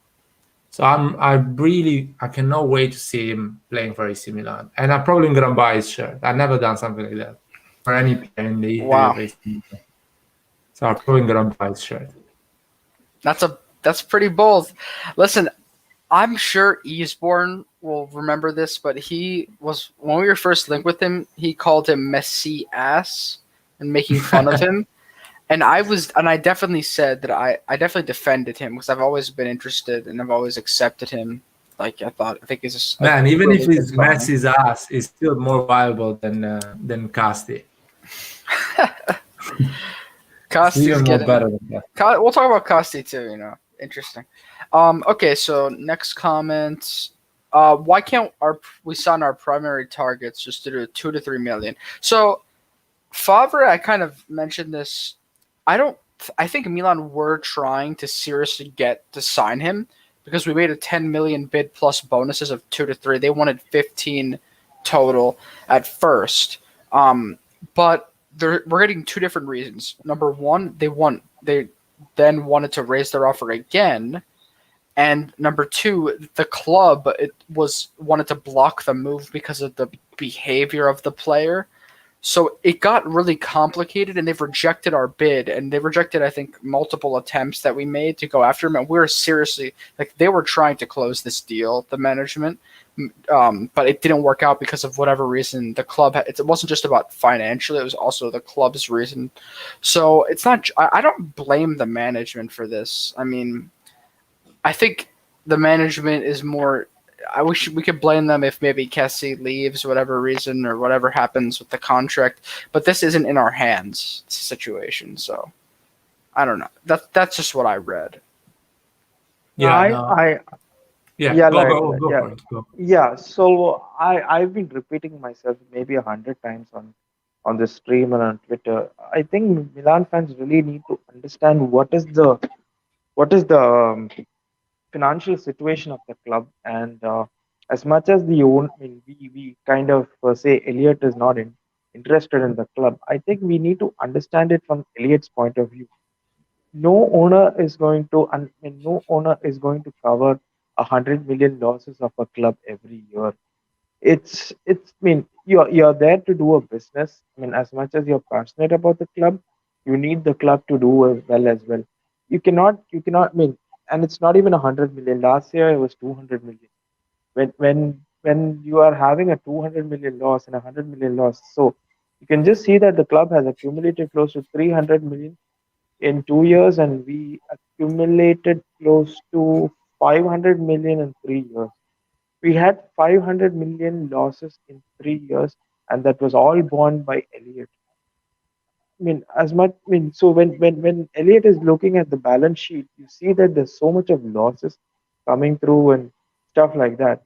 So I cannot wait to see him playing for AC Milan, and I'm probably gonna buy his shirt. I've never done something like that for any player in the history Wow, of AC Milan. So I'm probably gonna buy his shirt. that's pretty bold. Listen, I'm sure Eastbourne will remember this, but he was when we were first linked with him. He called him Messi ass and making fun of him. And I definitely said that I definitely defended him because I've always been interested and I've always accepted him. Like I think he's a Man, even if really good he's signing. Messi's ass, he's still more viable than Casti. It's Costy's even more getting. better than that. We'll talk about Costi too. Interesting. Okay, so next comment. Why can't we sign our primary targets just to do 2 to 3 million? So Favre, I kind of mentioned this. I don't. I think Milan were trying to seriously get to sign him because we made a 10 million bid plus bonuses of 2 to 3. They wanted 15 total at first, but we're getting two different reasons. Number one, they then wanted to raise their offer again, and number two, the club it was wanted to block the move because of the behavior of the player. So it got really complicated, and they've rejected our bid, and they rejected, I think, multiple attempts that we made to go after him. And we were seriously like they were trying to close this deal, the management, but it didn't work out because of whatever reason. The club it wasn't just about financially; it was also the club's reason. So it's not. I don't blame the management for this. I mean, I think the management is more. I wish we could blame them if maybe Kessie leaves, whatever reason, or whatever happens with the contract. But this isn't in our hands situation, so I don't know. That's just what I read. Yeah, no, I yeah, yeah, go yeah, for it. Go. yeah. So I've been repeating myself maybe 100 times on the stream and on Twitter. I think Milan fans really need to understand what is the financial situation of the club, and as much as I mean, we kind of say Elliot is not interested in the club. I think we need to understand it from Elliot's point of view. No owner is going to cover 100 million losses of a club every year. It's I mean you're there to do a business. I mean, as much as you're passionate about the club, you need the club to do as well. You cannot I mean, and it's not even 100 million. Last year it was 200 million. When you are having a 200 million loss and 100 million loss, so you can just see that the club has accumulated close to 300 million in 2 years, and we accumulated close to 500 million in 3 years. We had 500 million losses in 3 years, and that was all borne by Elliot. I mean, so when Elliot is looking at the balance sheet, you see that there's so much of losses coming through and stuff like that.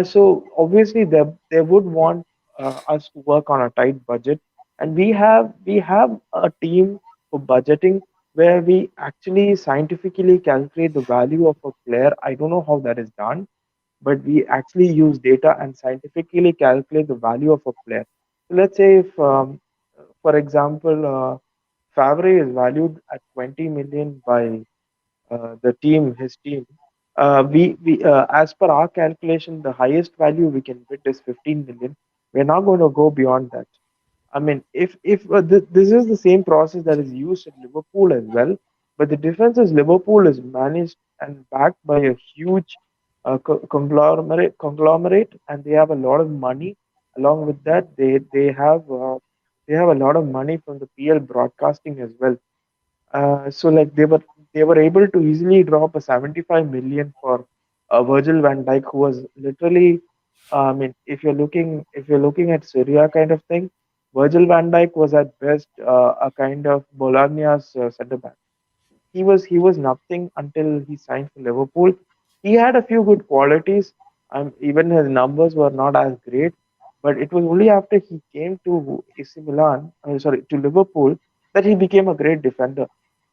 So obviously they would want us to work on a tight budget, and we have a team for budgeting where we actually scientifically calculate the value of a player. I don't know how that is done, but we actually use data and scientifically calculate the value of a player. So let's say if, for example, Favre is valued at 20 million by his team. As per our calculation, the highest value we can bid is 15 million. We're not going to go beyond that. I mean, if this is the same process that is used at Liverpool as well, but the difference is Liverpool is managed and backed by a huge conglomerate, and they have a lot of money. Along with that, they have a lot of money from the PL broadcasting as well. So like they were able to easily drop a 75 million for Virgil van Dijk, who was literally, I mean, if you're looking at Syria kind of thing, Virgil van Dijk was at best a kind of Bologna's center back. He was nothing until he signed for Liverpool. He had a few good qualities. Even his numbers were not as great, but it was only after he came to AC Milan, sorry, to Liverpool, that he became a great defender.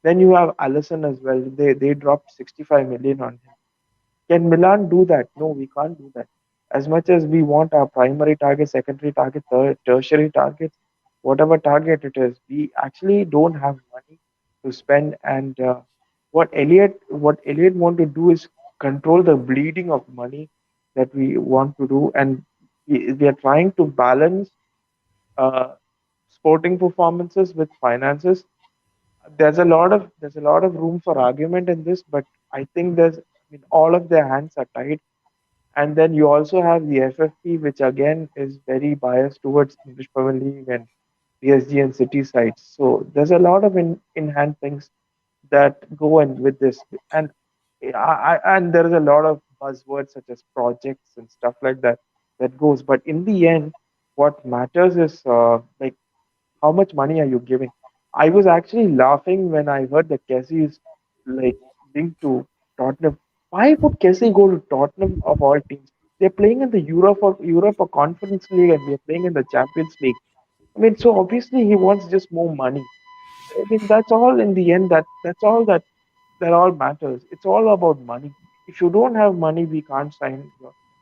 Then you have Allison as well. They dropped 65 million on him. Can Milan do that? No, we can't do that. As much as we want our primary target, secondary target, tertiary targets, whatever target it is, we actually don't have money to spend. And what Elliot want to do is control the bleeding of money that we want to do, and we are trying to balance uh, sporting performances with finances. There's a lot of room for argument in this, but I think all of their hands are tied. And then you also have the FFP, which again is very biased towards English Premier League and PSG and City sides. So there's a lot of in-hand things that go in with this, and and there is a lot of buzzwords such as projects and stuff like that that goes. But in the end, what matters is like how much money are you giving? I was actually laughing when I heard that Kessie is like linked to Tottenham. Why would Kessie go to Tottenham of all teams? They're playing in the Europe or Conference League, and we're playing in the Champions League. I mean, so obviously he wants just more money. I mean, that's all in the end. That's all that all matters. It's all about money. If you don't have money, we can't sign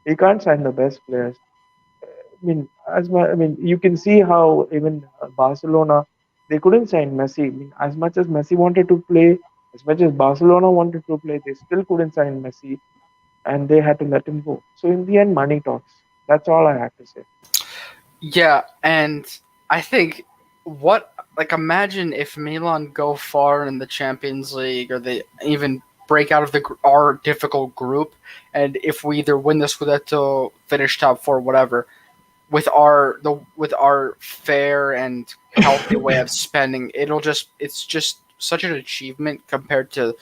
the best players. I mean, you can see how even Barcelona, they couldn't sign Messi. I mean, as much as Messi wanted to play, as much as Barcelona wanted to play, they still couldn't sign Messi, and they had to let him go. So in the end, money talks. That's all I had to say. Yeah, and I think what like imagine if Milan go far in the Champions League or they even break out of our difficult group, and if we either win the Scudetto, finish top four, whatever, with our fair and healthy way of spending, it's just such an achievement compared to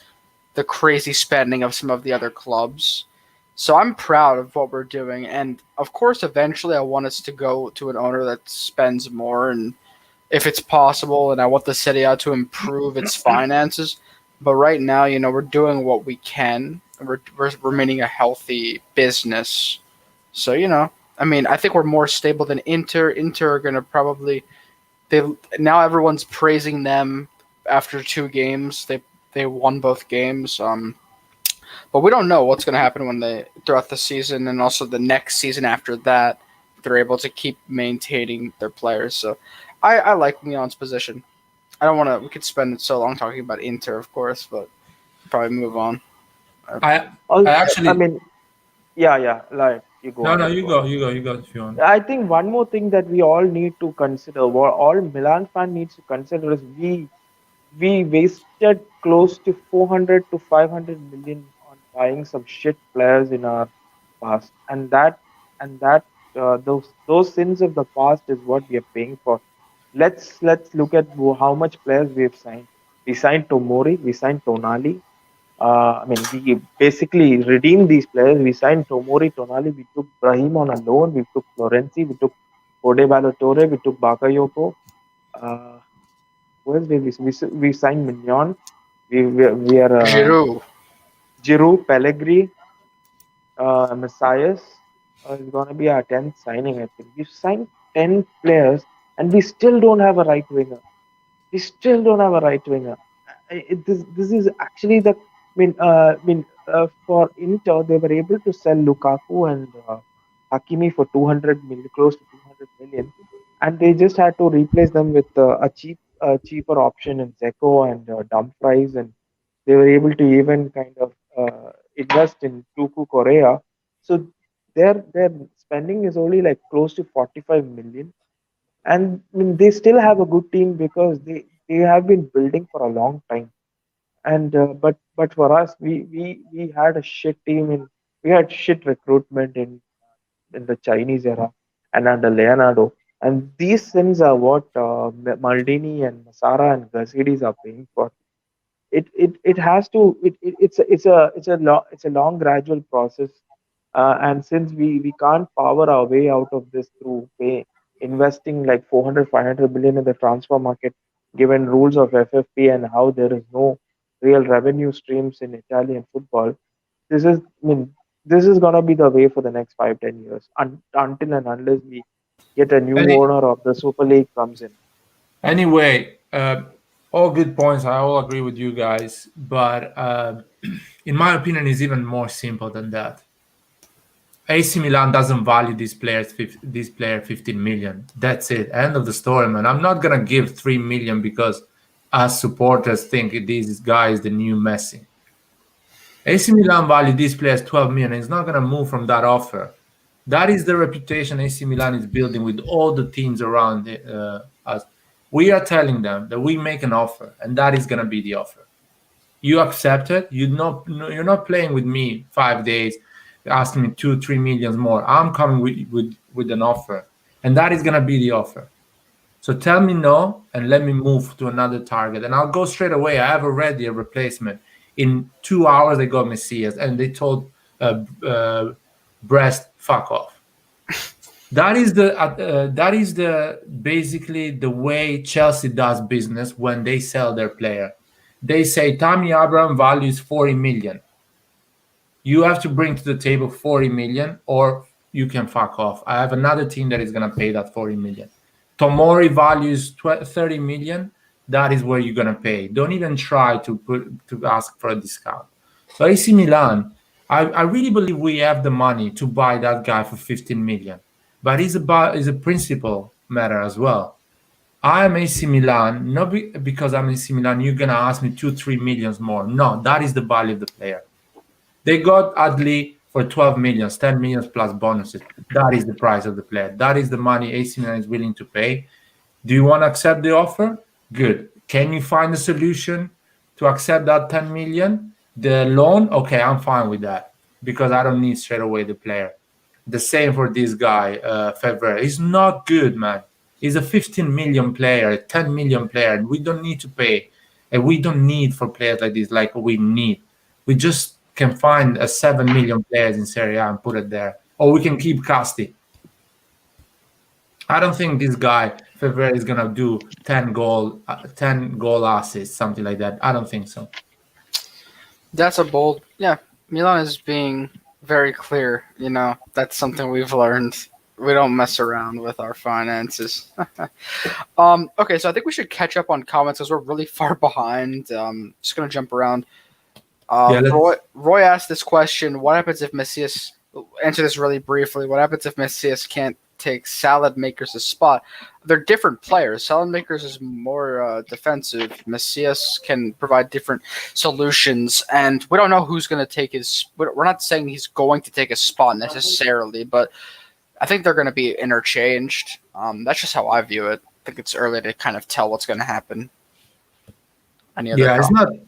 the crazy spending of some of the other clubs. So I'm proud of what we're doing, and of course, eventually, I want us to go to an owner that spends more, and if it's possible, and I want the Serie A to improve its finances. But right now, we're doing what we can. We're remaining a healthy business. So I mean, I think we're more stable than Inter. Inter are gonna probably they now everyone's praising them after 2 games. They won both games. But we don't know what's going to happen when they throughout the season and also the next season after that. If they're able to keep maintaining their players. So I like Leon's position. I don't want to. We could spend so long talking about Inter, of course, but probably move on. I I Also, I actually mean, yeah, yeah. Like you go no, ahead, you go go, ahead. you go if you want. I think one more thing that we all need to consider, what all Milan fan needs to consider, is we wasted close to 400 to 500 million on buying some shit players in our past, and that those sins of the past is what we are paying for. Let's look at how much players we have signed. We signed Tomori, we signed Tonali. I mean, we basically redeemed these players. We signed Tomori, Tonali. We took Brahim on a loan. We took Florenzi. We took Ode Balotore. We took Bakayoko. Uh, who else did we signed Mignon. We are Giroud. Giroud, Pellegrini, Messias is going to be our 10th signing, I think. We've signed 10 players and we still don't have a right winger. We still don't have a right winger. This is actually for Inter, they were able to sell Lukaku and Hakimi for 200 million, close to 200 million, and they just had to replace them with cheaper option in Zeko and Dumfries, and they were able to even kind of invest in Tuku Korea. So their spending is only like close to 45 million. And I mean, they still have a good team because they have been building for a long time. And but for us, we had a shit team in we had shit recruitment in the Chinese era and under Leonardo. And these sins are what Maldini and Masara and Gazidis are paying for. It has to it's a long gradual process, and since we can't power our way out of this through pay investing like 400 500 billion in the transfer market, given rules of FFP and how there is no real revenue streams in Italian football. This is I mean this is gonna be the way for the next 5 10 years, until and unless we get a new Any, owner of the Super League comes in. anyway, all good points. I all agree with you guys, but in my opinion, it's even more simple than that. AC Milan doesn't value this player 15 million. That's it. End of the story, man. I'm not gonna give 3 million because us supporters think this guy is the new Messi. AC Milan value this player as 12 million. It's not gonna move from that offer. That is the reputation AC Milan is building with all the teams around us. We are telling them that we make an offer, and that is gonna be the offer. You accept it. You're not playing with me 5 days, asking me 2 3 millions more. I'm coming with an offer, and that is gonna be the offer. So tell me no, and let me move to another target, and I'll go straight away. I have already a replacement. In 2 hours, they got Messias, and they told Brest, fuck off. That is the basically the way Chelsea does business when they sell their player. They say Tammy Abraham values 40 million. You have to bring to the table 40 million, or you can fuck off. I have another team that is gonna pay that 40 million. Tomori values 30 million. That is where you're gonna pay. Don't even try to ask for a discount. So AC Milan, I really believe we have the money to buy that guy for 15 million, but it's a principle matter as well. I am AC Milan, not because I'm AC Milan, you're gonna ask me 2 3 millions more. No, that is the value of the player. They got Adli for 12 millions, 10 millions plus bonuses. That is the price of the player. That is the money AC Milan is willing to pay. Do you want to accept the offer? Good. Can you find a solution to accept that 10 million? The loan? Okay, I'm fine with that because I don't need straight away the player. The same for this guy, Fevre. He's not good, man. He's a 15 million player, a 10 million player. We don't need to pay. And we don't need for players like this, like we need. We just can find a 7 million players in Serie A and put it there. Or we can keep Casti. I don't think this guy Fevre is gonna do 10 goal assists, something like that. I don't think so. That's a bold. Yeah, Milan is being very clear. That's something we've learned. We don't mess around with our finances. Okay, so I think we should catch up on comments because we're really far behind. Just gonna jump around. Yeah, Roy asked this question: what happens if Messias? Answer this really briefly. What happens if Messias can't take Salad Maker's spot? They're different players. Salad Makers is more defensive. Messias can provide different solutions, and we don't know who's going to take his. We're not saying he's going to take a spot necessarily, but I think they're going to be interchanged. That's just how I view it. I think it's early to kind of tell what's going to happen. Any other yeah, it's comments? not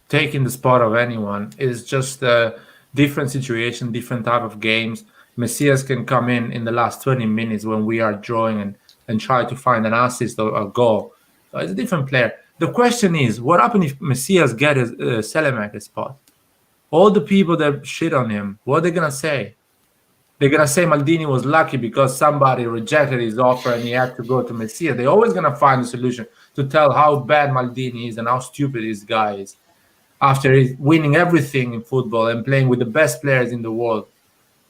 taking the spot of anyone. It's just a different situation, different type of games. Messias can come in the last 20 minutes when we are drawing and try to find an assist or a goal. So it's a different player. The question is, what happens if Messias gets a Selemaker spot? All the people that shit on him, what are they going to say? They're going to say Maldini was lucky because somebody rejected his offer and he had to go to Messias. They're always going to find a solution to tell how bad Maldini is and how stupid this guy is. After winning everything in football and playing with the best players in the world,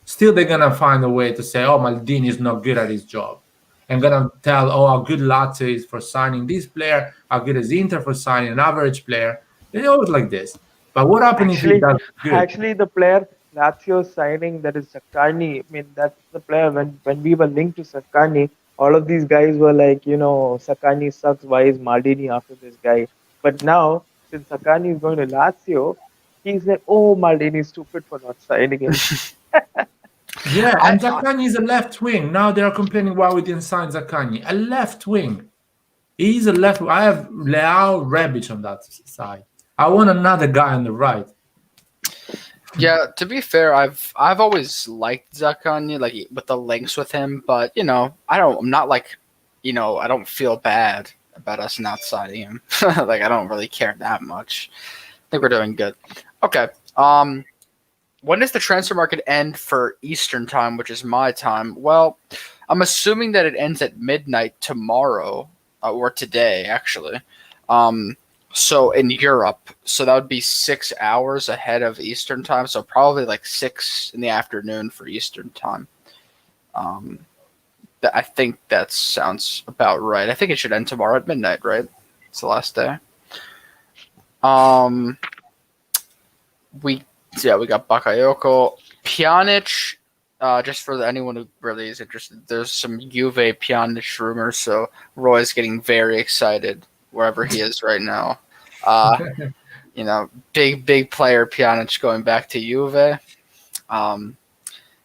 still they're gonna find a way to say, "Oh, Maldini is not good at his job," and gonna tell, "Oh, how good Lazio is for signing this player, how good is Inter for signing an average player." They're always like this. But what happens if he Actually, does good? actually, the player Lazio signing that is Saccani. I mean, that's the player. When we were linked to Saccani, all of these guys were like, Saccani sucks. Why is Maldini after this guy? But now, since Saccani is going to Lazio, he's like, oh, Maldini is stupid for not signing him. Yeah, I, and Zaccagni is a left wing. Now they are complaining why we didn't sign Zaccagni. A left wing. He's a left. I have Leao Rebic on that side. I want another guy on the right. yeah, to be fair, I've always liked Zakanya, like with the links with him, but I'm not like, I don't feel bad about us not signing him. Like I don't really care that much. I think we're doing good. Okay. When does the transfer market end for Eastern time, which is my time? Well, I'm assuming that it ends at midnight tomorrow, or today, actually. Um, so in Europe, so that would be 6 hours ahead of Eastern time. So probably like 6 in the afternoon for Eastern time. Um, I think that sounds about right. I think it should end tomorrow at midnight, right? It's the last day. Um, we we got Bakayoko, Pjanic. Just for anyone who really is interested, there's some Juve Pjanic rumors, so Roy's getting very excited wherever he is right now. Uh, big player Pjanic going back to Juve.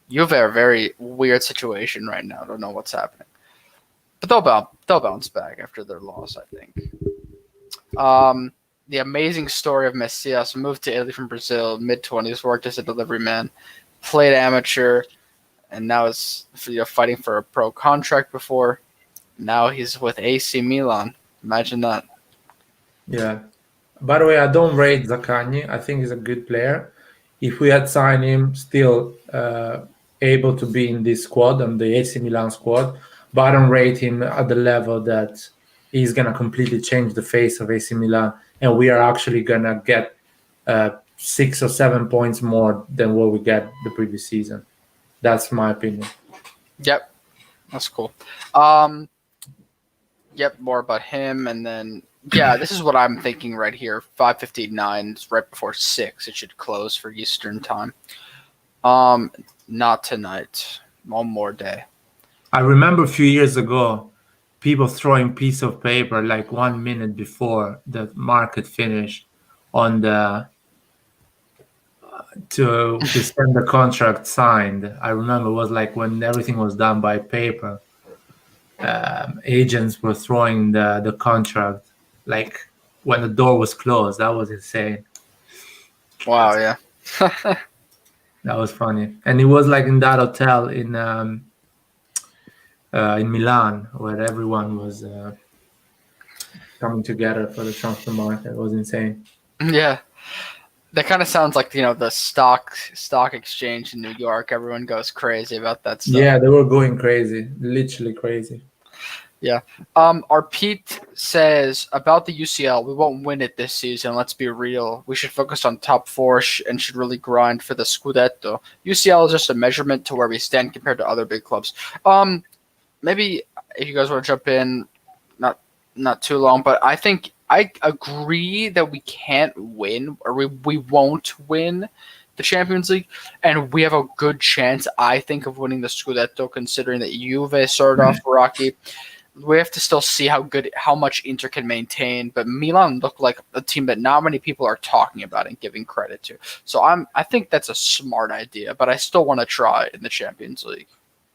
Juve are a very weird situation right now. I don't know what's happening, but they'll bounce back after their loss, I think. The amazing story of Messias moved to Italy from Brazil, mid-20s, worked as a delivery man, played amateur, and now is fighting for a pro contract before. Now he's with AC Milan. Imagine that. Yeah. By the way, I don't rate Zaccagni. I think he's a good player. If we had signed him, still able to be in this squad, on the AC Milan squad, but I don't rate him at the level that he's going to completely change the face of AC Milan, and we are actually going to get 6 or 7 points more than what we get the previous season. That's my opinion. Yep, that's cool. Yep, more about him, and then this is what I'm thinking right here. 5:59, it's right before 6. It should close for Eastern time. Not tonight. One more day. I remember a few years ago, people throwing piece of paper like 1 minute before the market finished on the to send the contract signed. I remember it was like when everything was done by paper. Agents were throwing the contract like when the door was closed. That was insane. Wow, yeah. That was funny, and it was like in that hotel in Milan where everyone was coming together for the transfer market. It was insane. Yeah. That kind of sounds like the stock exchange in New York. Everyone goes crazy about that stuff. Yeah, they were going crazy, literally crazy. Yeah. Our Pete says about the UCL, we won't win it this season. Let's be real. We should focus on top four and should really grind for the Scudetto. UCL is just a measurement to where we stand compared to other big clubs. Maybe if you guys want to jump in, not too long, but I think I agree that we can't win, or we won't win the Champions League, and we have a good chance, I think, of winning the Scudetto, considering that Juve started off rocky. We have to still see how much Inter can maintain, but Milan looked like a team that not many people are talking about and giving credit to. So I think that's a smart idea, but I still want to try in the Champions League.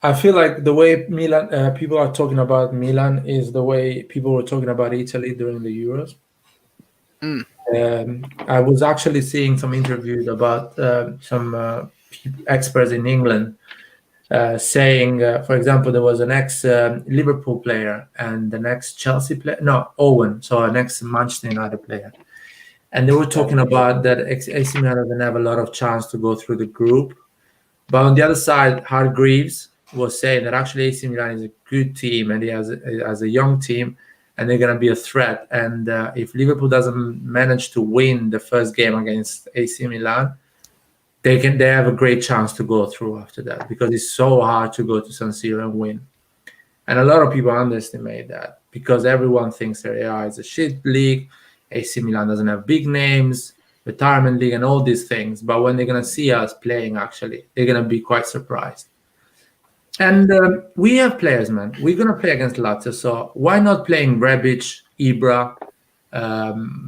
I feel like the way Milan people are talking about Milan is the way people were talking about Italy during the Euros. I was actually seeing some interviews about some experts in England saying, for example, there was an ex-Liverpool player and an ex-Chelsea player. No, Owen, so an ex-Manchester United player. And they were talking about that AC Milan doesn't have a lot of chance to go through the group. But on the other side, Hargreaves was saying that actually AC Milan is a good team and he has a young team and they're going to be a threat. And if Liverpool doesn't manage to win the first game against AC Milan, they have a great chance to go through after that, because it's so hard to go to San Siro and win. And a lot of people underestimate that because everyone thinks Serie A is a shit league. AC Milan doesn't have big names, retirement league, and all these things. But when they're going to see us playing, actually, they're going to be quite surprised. And we have players, man. We're going to play against Lazio. So why not playing Rebic, Ibra,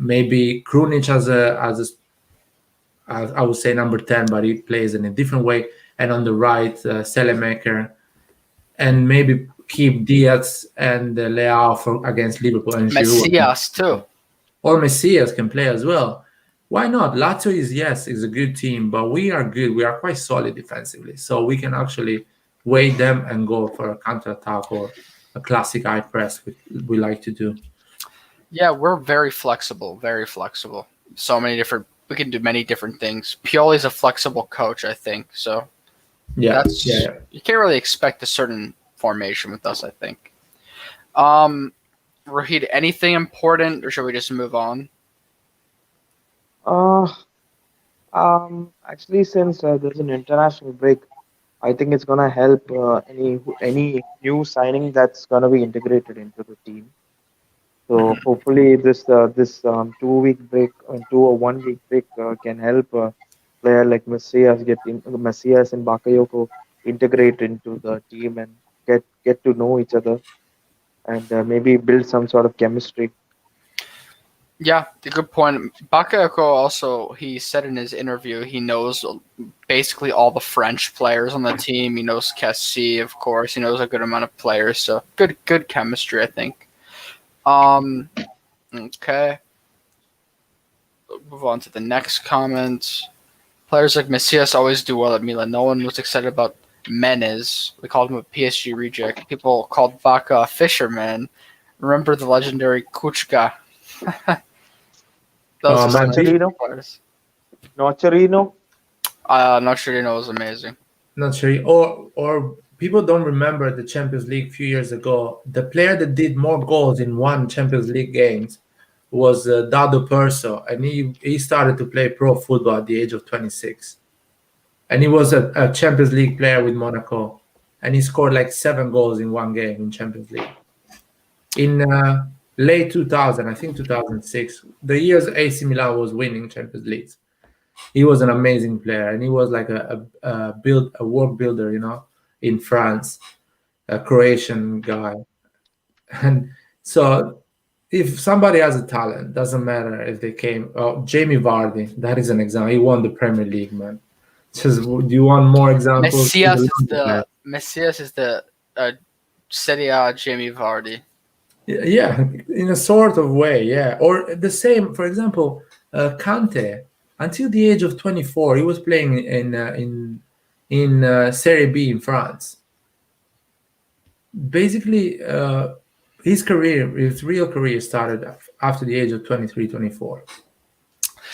maybe Krunic as I would say number 10, but he plays in a different way. and on the right, Selemaker, and maybe keep Diaz and Leao for against Liverpool and Giroud. Messias too. Or Messias can play as well. Why not? Lazio is a good team, but we are good. We are quite solid defensively, so we can actually wait them and go for a counter attack or a classic high press, which we like to do. Yeah, we're very flexible, very flexible. So many different. We can do many different things. Pioli's a flexible coach, I think. So Yeah, that's yeah. you can't really expect a certain formation with us, I think. Rahid, anything important, or should we just move on? Uh, Actually, since there's an international break, I think it's gonna help any new signing that's gonna be integrated into the team. So Mhm. hopefully this 2 week break, 1 week break can help player like Messias and Bakayoko integrate into the team and get to know each other and maybe build some sort of chemistry. Yeah, the good point. Bakayoko also, he said in his interview, he knows basically all the French players on the team. He knows Cassie, of course. He knows a good amount of players. So good chemistry, I think. Um, okay. Move on to the next comment. Players like Messias always do well at Milan. No one was excited about Menez. We called him a PSG reject. People called Baka a fisherman. Remember the legendary Kuchka. Those are some Man, Nocerino, players. Nocerino. Nocerino was amazing. not sure. Or people don't remember the Champions League a few years ago. The player that did more goals in one Champions League games was Dado Perso, and he started to play pro football at the age of 26. And he was a Champions League player with Monaco, and he scored like 7 goals in one game in Champions League. In late 2000, I think 2006, the years AC Milan was winning Champions League. He was an amazing player, and he was like a work builder, in France, a Croatian guy. And so, if somebody has a talent, doesn't matter if they came. Oh, Jamie Vardy, that is an example. He won the Premier League, man. Just, do you want more examples? Messias is the Serie A Jamie Vardy. Yeah, in a sort of way, yeah. Or the same, for example, Kante. Until the age of 24, he was playing in Serie B in France. Basically, his real career started after the age of 23, 24.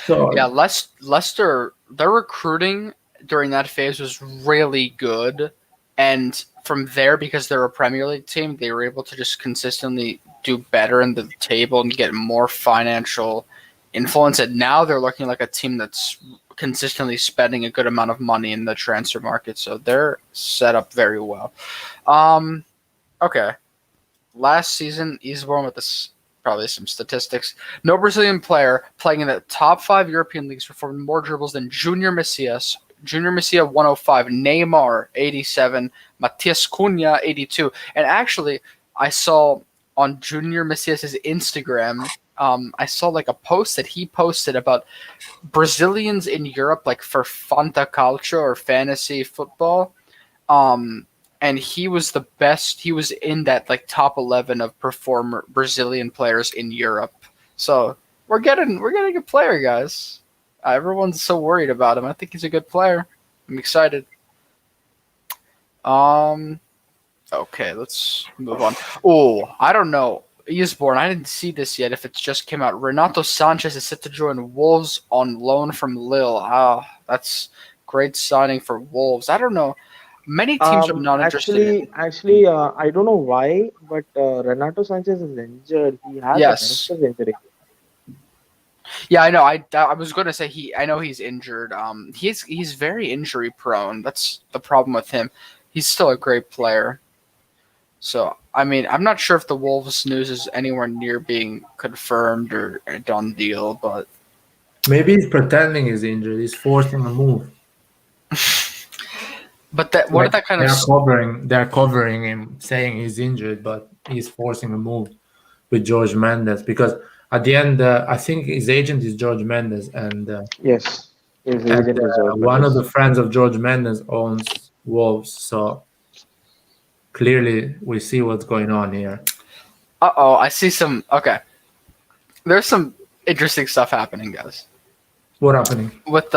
So Yeah, Leicester, their recruiting during that phase was really good, and from there, because they're a Premier League team, they were able to just consistently do better in the table and get more financial influence. And now they're looking like a team that's consistently spending a good amount of money in the transfer market, so they're set up very well. Um, okay, last season, Eastbourne with this probably some statistics. No Brazilian player playing in the top 5 European leagues performed more dribbles than Junior Messias. Junior Messias 105, Neymar 87, Matias Cunha 82. And actually, I saw on Junior Messias' Instagram, I saw like a post that he posted about Brazilians in Europe, like for Fanta Calcio or fantasy football. Um, and he was the best. He was in that like top 11 of performer Brazilian players in Europe. So we're getting a player, guys. Everyone's so worried about him. I think he's a good player. I'm excited. Um. Okay, let's move on. Oh, I don't know. Eastbourne, I didn't see this yet. If it's just came out, Renato Sanchez is set to join Wolves on loan from Lille. Ah, that's great signing for Wolves. I don't know. Many teams are not interested in. I don't know why, but Renato Sanchez is injured. He has a Yes. hamstring injury. Yeah, I know. I was going to say I know he's injured. He's very injury prone. That's the problem with him. He's still a great player. So, I mean, I'm not sure if the Wolves news is anywhere near being confirmed or a done deal, but maybe he's pretending he's injured. He's forcing a move. that what Like did that kind of they're covering him, saying he's injured, but he's forcing a move with George Mendes because at the end, I think his agent is George Mendes, and Yes. His And agent is open. one of the friends of George Mendes owns Wolves, so clearly we see what's going on here. Uh-oh, I see some. Okay, there's some interesting stuff happening, guys. What happening? With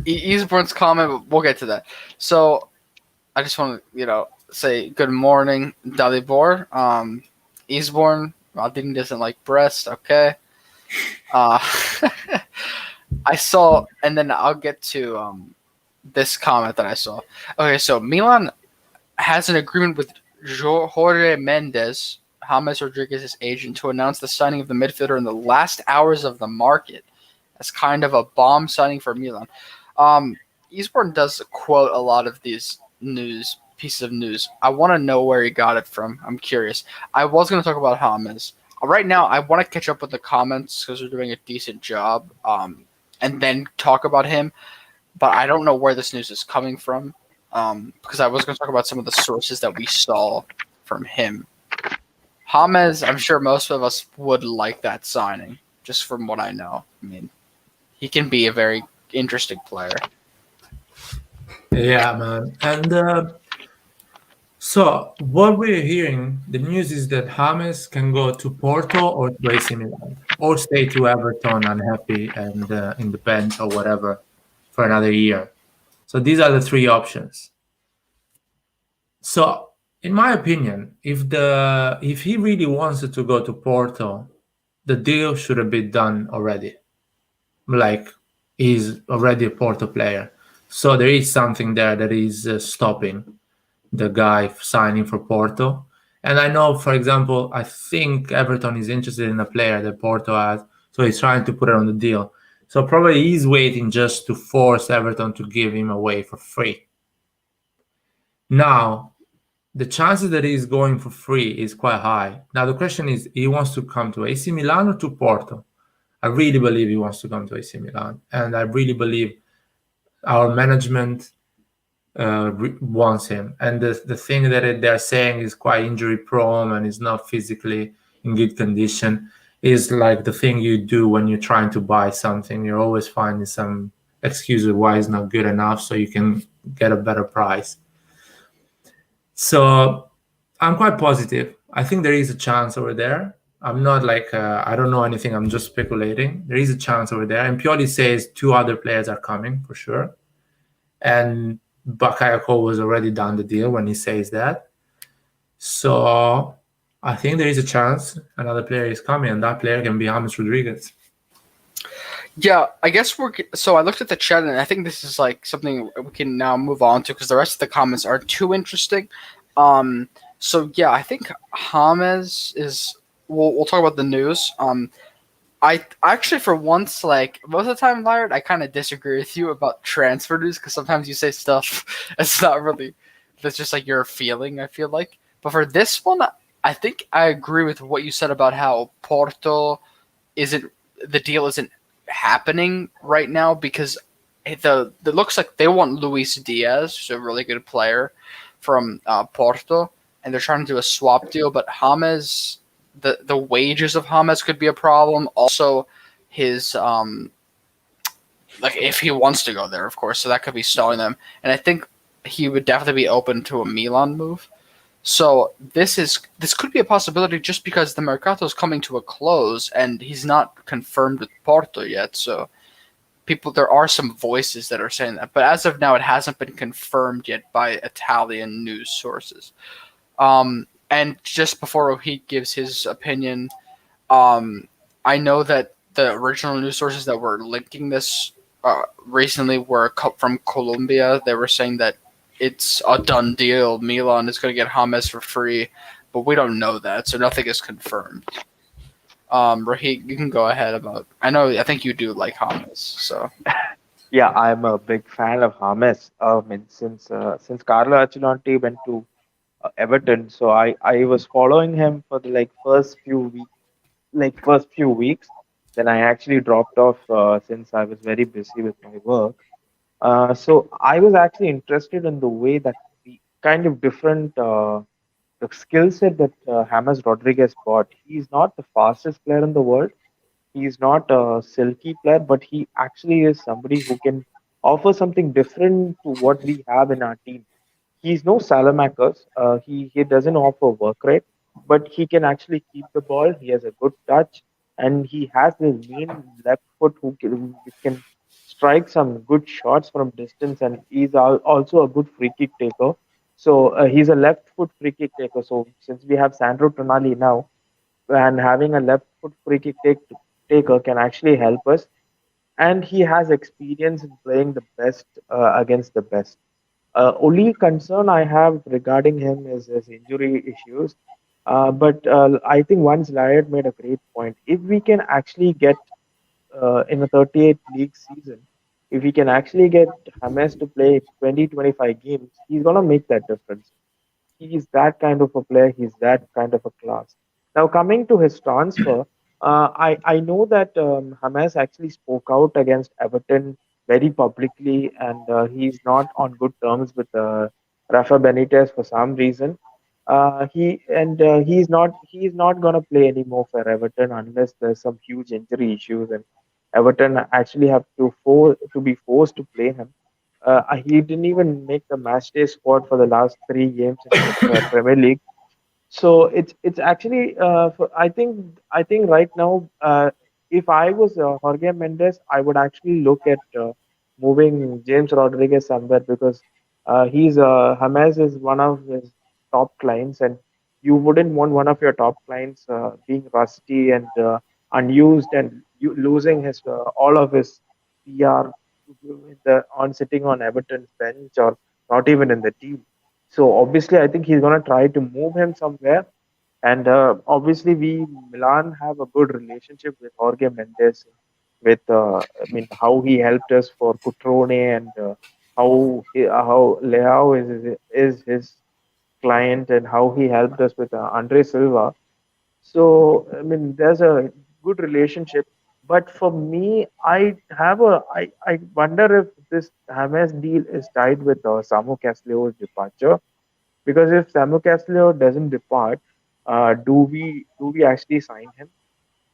Eastbourne's comment, we'll get to that. So I just want to, say good morning, Dalibor. Eastbourne, Aldini doesn't like breast. Okay. Uh, I saw, and then I'll get to this comment that I saw. Okay, so Milan has an agreement with Jorge Mendes, James Rodriguez's agent, to announce the signing of the midfielder in the last hours of the market as kind of a bomb signing for Milan. Eastbourne does quote a lot of these pieces of news. I want to know where he got it from. I'm curious. I was going to talk about James. Right now, I want to catch up with the comments because we're doing a decent job, and then talk about him. But I don't know where this news is coming from, because I was going to talk about some of the sources that we saw from him. James, I'm sure most of us would like that signing, just from what I know. I mean, he can be a very interesting player. Yeah, man. And so what we're hearing, the news is that James can go to Porto or to AC Milan, or stay to Everton unhappy and in the bench or whatever for another year. So these are the three options. So in my opinion, if he really wants to go to Porto, the deal should have been done already. Like he's already a Porto player, so there is something there that is stopping the guy signing for Porto. And I know, for example, I think Everton is interested in a player that Porto has, so he's trying to put it on the deal. So probably he's waiting just to force Everton to give him away for free. Now, the chances that he's going for free is quite high. Now the question is, he wants to come to AC Milan or to Porto? I really believe he wants to come to AC Milan, and I really believe our management wants him. And the thing that they're saying is quite injury prone and is not physically in good condition is like the thing you do when you're trying to buy something. You're always finding some excuse of why it's not good enough so you can get a better price. So I'm quite positive. I think there is a chance over there. I'm not like, I don't know anything. I'm just speculating. There is a chance over there. And Pioli says two other players are coming for sure. And Bakayoko was already done the deal when he says that. So I think there is a chance another player is coming, and that player can be James Rodriguez. Yeah, I guess so I looked at the chat, and I think this is like something we can now move on to because the rest of the comments aren't too interesting. So yeah, I think James is. We'll talk about the news. I actually, for once, like most of the time, Lyred, I kind of disagree with you about transfer news because sometimes you say stuff it's not really. That's just like your feeling. I feel like, but for this one, I think I agree with what you said about how Porto isn't the deal isn't happening right now because it looks like they want Luis Diaz, who's a really good player from Porto, and they're trying to do a swap deal. But James, the wages of James could be a problem. Also, his like if he wants to go there, of course, so that could be stalling them. And I think he would definitely be open to a Milan move. So this could be a possibility just because the Mercato is coming to a close and he's not confirmed with Porto yet. So there are some voices that are saying that, but as of now, it hasn't been confirmed yet by Italian news sources. And just before he gives his opinion, I know that the original news sources that were linking this recently were from Colombia. They were saying that it's a done deal. Milan is going to get James for free, but we don't know that, so nothing is confirmed. Rahid, you can go ahead about. I think you do like James, so Yeah, I'm a big fan of James. And since Carlo Ancelotti went to Everton, so I was following him for the first few weeks. Then I actually dropped off since I was very busy with my work. So I was actually interested in the way that the kind of different the skill set that James Rodriguez brought. He's not the fastest player in the world, He's not a silky player, but he actually is somebody who can offer something different to what we have in our team. He's no Salamakers. He doesn't offer work rate, but he can actually keep the ball. He has a good touch, and he has this mean left foot which can strike some good shots from distance, and he's also a good free kick taker. So he's a left foot free kick taker. So since we have Sandro Tonali now, and having a left foot taker can actually help us. And he has experience in playing the best against the best. Only concern I have regarding him is his injury issues. But I think once Layard made a great point. If we can actually get in a 38 league season, if we can actually get James to play 20-25 games, he's gonna make that difference. He's that kind of a player. He's that kind of a class. Now, coming to his transfer, I know that James actually spoke out against Everton very publicly, and he's not on good terms with Rafa Benitez for some reason. He's not gonna play anymore for Everton unless there's some huge injury issues, and Everton actually have to be forced to play him. He didn't even make the matchday squad for the last 3 games in the Premier League. So it's actually I think right now, if I was Jorge Mendes, I would actually look at moving James Rodriguez somewhere, because he's James is one of his top clients, and you wouldn't want one of your top clients being rusty and unused, and you losing his all of his PR on sitting on Everton's bench, or not even in the team. So obviously, I think he's gonna try to move him somewhere. And obviously, we Milan have a good relationship with Jorge Mendes, with I mean how he helped us for Cutrone, and how Leao is his client, and how he helped us with Andre Silva. So I mean, there's a good relationship. But for me, I wonder if this James deal is tied with Samu Castello's departure, because if Samu Castillo doesn't depart, do we actually sign him?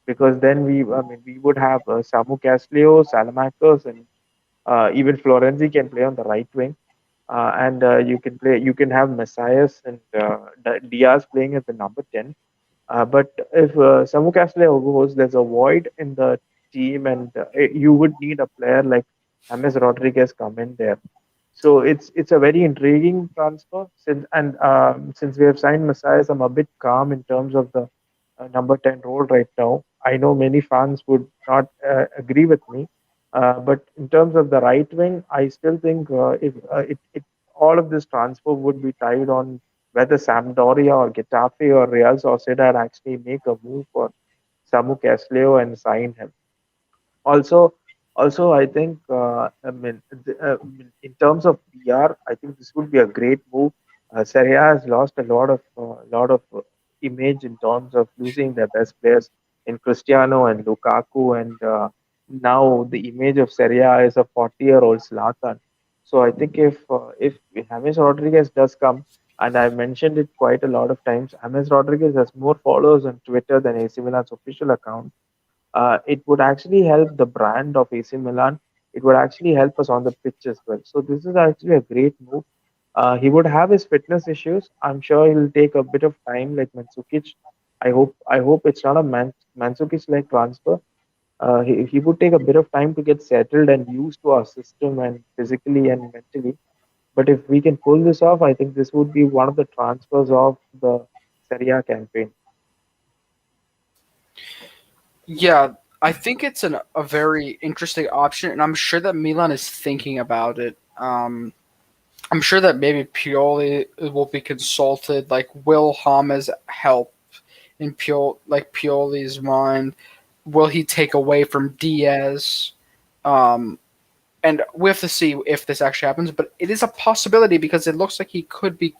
Because then we would have Samu Castillo, Salamakers, and even Florenzi can play on the right wing, and you can have Messias and Diaz playing as the number 10. But if Samu Castle goes, there's a void in the team, and you would need a player like James Rodriguez come in there. So it's a very intriguing transfer. Since we have signed Messias, I'm a bit calm in terms of the number 10 role right now. I know many fans would not agree with me, but in terms of the right wing, I still think if it all of this transfer would be tied on whether Sampdoria or Getafe or Real Sociedad actually make a move for Samu Castillo and sign him. Also, also, I think in terms of PR, I think this would be a great move. Serie A has lost a lot of image in terms of losing their best players in Cristiano and Lukaku, and now the image of Serie A is a 40-year-old Zlatan. So I think if James Rodriguez does come, and I've mentioned it quite a lot of times, James Rodriguez has more followers on Twitter than AC Milan's official account. It would actually help the brand of AC Milan. It would actually help us on the pitch as well. So this is actually a great move. He would have his fitness issues. I'm sure he'll take a bit of time, like Mandzukic. I hope it's not a Mandzukic like transfer. He would take a bit of time to get settled and used to our system, and physically and mentally. But if we can pull this off, I think this would be one of the transfers of the Serie A campaign. Yeah, I think it's a very interesting option, and I'm sure that Milan is thinking about it. I'm sure that maybe Pioli will be consulted. Like, will James help in Pioli's mind? Will he take away from Diaz? Um, and we have to see if this actually happens. But it is a possibility because it looks like he could be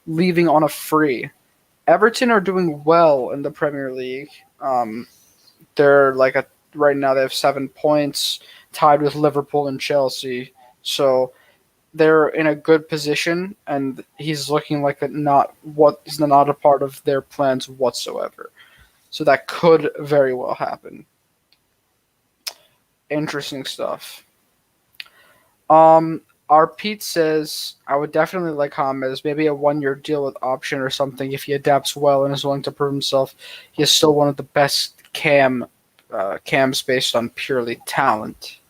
leaving on a free. Everton are doing well in the Premier League. They're right now they have 7 points, tied with Liverpool and Chelsea. So they're in a good position, and he's looking like he's not a part of their plans whatsoever. So that could very well happen. Interesting stuff. Our Pete says I would definitely like James, maybe a 1 year deal with option or something if he adapts well and is willing to prove himself. He is still one of the best cams based on purely talent.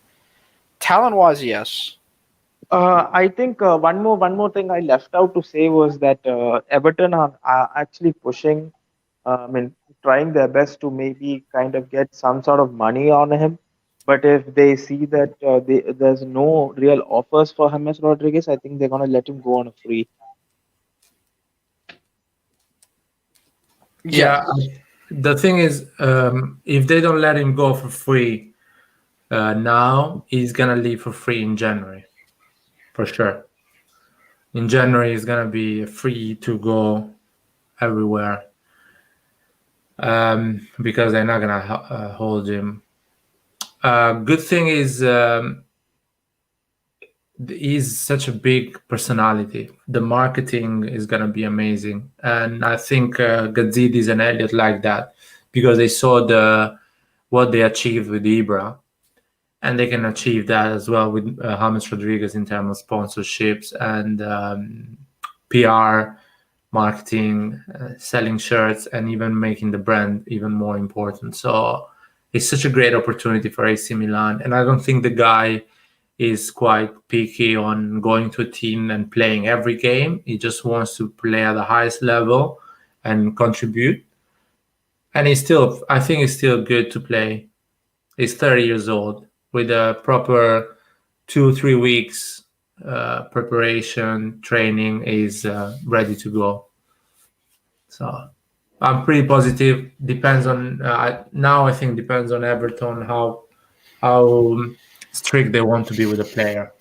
Talent wise, yes. I think one more thing I left out to say was that Everton are actually pushing, I mean, trying their best to maybe kind of get some sort of money on him. But if they see that there's no real offers for James Rodriguez, I think they're gonna let him go on a free. Yeah, Yes. the thing is, if they don't let him go for free now, he's gonna leave for free in January, for sure. In January, he's gonna be free to go everywhere because they're not gonna hold him. Good thing is he's such a big personality. The marketing is gonna be amazing, and I think Gazidis and Elliot like that because they saw what they achieved with Ibra, and they can achieve that as well with James Rodriguez in terms of sponsorships and PR, marketing, selling shirts, and even making the brand even more important. So it's such a great opportunity for AC Milan, and I don't think the guy is quite picky on going to a team and playing every game. He just wants to play at the highest level and contribute. And I think he's still good to play. He's 30 years old with a proper 2-3 weeks preparation training is ready to go. So I'm pretty positive. Depends on now. I think depends on Everton how strict they want to be with the player.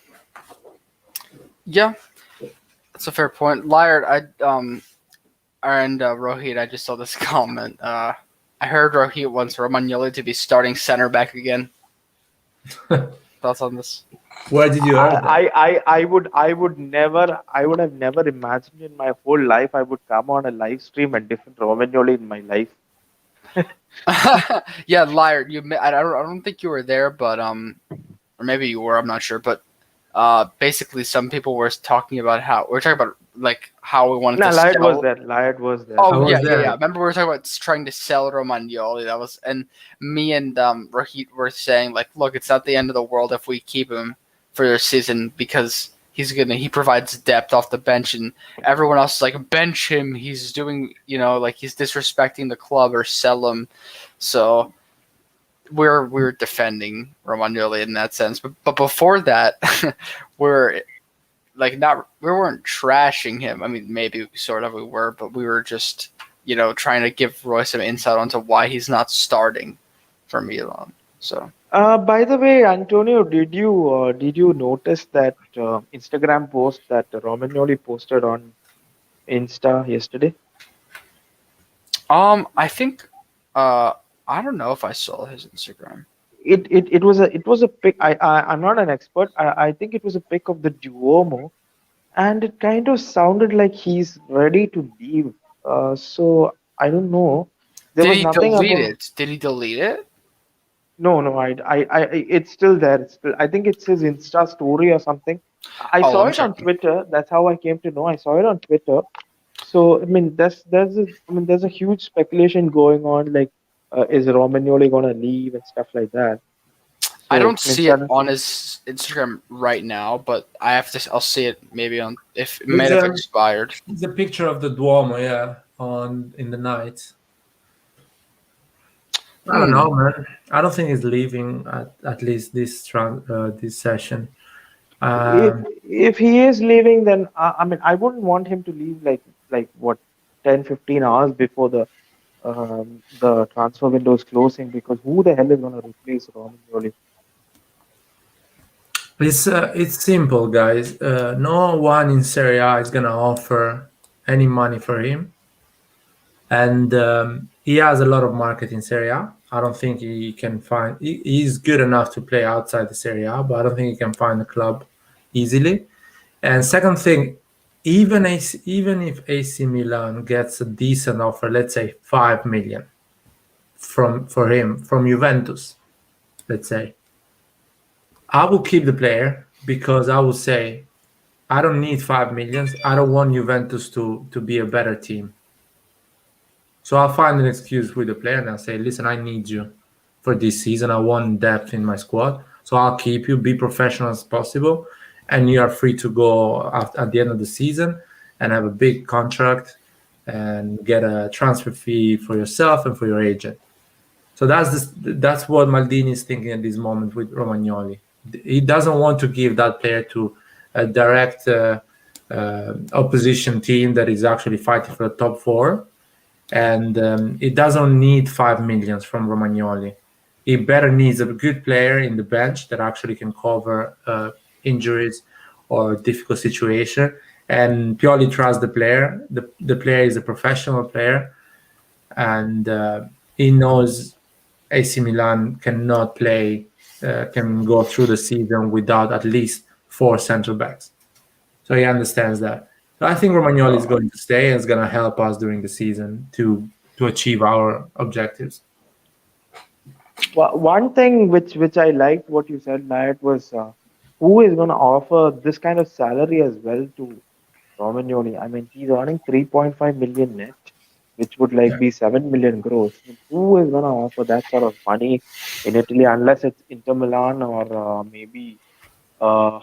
Yeah, that's a fair point. Liard, and Rohit, I just saw this comment. I heard Rohit wants Romagnoli to be starting center back again. Thoughts on this? Where did you hear that? I would have never imagined in my whole life I would come on a live stream and defend Romagnoli in my life. Yeah, Liard, I don't think you were there, but or maybe you were. I'm not sure, but basically some people were talking about we're talking about like how we wanted No, to Liad was sell. there. Liad was there. I Oh was yeah, there. yeah. Remember we were talking about trying to sell Romagnoli. That was, and me and Rohit were saying like, look, it's not the end of the world if we keep him for the season because he provides depth off the bench, and everyone else is like bench him. He's doing like he's disrespecting the club or sell him. So we're defending Romagnoli in that sense, but before that, we're like we weren't trashing him. I mean, maybe sort of we were, but we were just trying to give Roy some insight onto why he's not starting for Milan. So By the way, Antonio, did you notice that Instagram post that Romagnoli posted on Insta yesterday? I think I don't know if I saw his Instagram. It was a pic. I'm not an expert. I think it was a pic of the Duomo, and it kind of sounded like he's ready to leave. So I don't know. There Did was he nothing delete about. it? Did he delete it? No, no, it's still there. It's still, I think it's his Insta story or something. I Oh, saw let me it check. on Twitter. That's how I came to know. I saw it on Twitter. So I mean, there's a huge speculation going on. Like, is Romagnoli gonna leave and stuff like that? I So don't I mean, see it on his Instagram right now, but I'll see it maybe on if it may have expired. It's a picture of the Duomo, yeah, on in the night. I don't know, man. I don't think he's leaving at least this session. if Um, if he is leaving, then I mean, I wouldn't want him to leave like what 10-15 hours before the transfer window is closing, because who the hell is gonna replace Romagnoli? it's simple, guys. No one in Serie A is gonna offer any money for him, and he has a lot of market in Serie A. I don't think he can find. He's good enough to play outside the Serie A, but I don't think he can find a club easily. And second thing, even if AC Milan gets a decent offer, let's say 5 million for him from Juventus, let's say, I will keep the player because I will say I don't need 5 millions. I don't want Juventus to be a better team. So I'll find an excuse with the player and I'll say, listen, I need you for this season. I want depth in my squad. So I'll keep you, be professional as possible. And you are free to go at the end of the season and have a big contract and get a transfer fee for yourself and for your agent. So that's what Maldini is thinking at this moment with Romagnoli. He doesn't want to give that player to a direct opposition team that is actually fighting for the top four, and it doesn't need 5 millions from Romagnoli. It better needs a good player in the bench that actually can cover injuries or difficult situation. And Pioli trusts the player. The player is a professional player, and he knows AC Milan cannot play, can go through the season without at least four central backs. So he understands that. So I think Romagnoli is going to stay and is going to help us during the season to achieve our objectives. Well, one thing which I liked what you said, Matt, was who is going to offer this kind of salary as well to Romagnoli? I mean, he's earning 3.5 million net, which would like be 7 million gross. I mean, who is going to offer that sort of money in Italy unless it's Inter Milan or uh, maybe a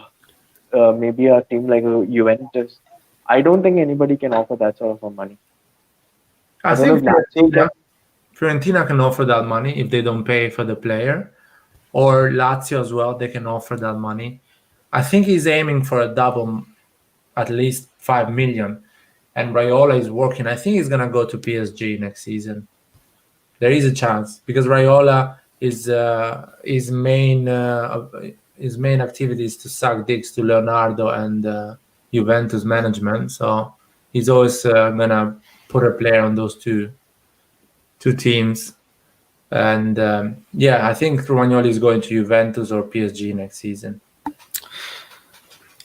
team like Juventus? I don't think anybody can offer that sort of a money. I I don't know think if Lazio can. Fiorentina can offer that money if they don't pay for the player, or Lazio as well. They can offer that money. I think he's aiming for a double, at least 5 million. And Raiola is working. I think he's gonna go to PSG next season. There is a chance because Raiola is his main activity is to suck dicks to Leonardo and Juventus management. So he's always gonna put a player on those two teams. And yeah, I think Romagnoli is going to Juventus or PSG next season.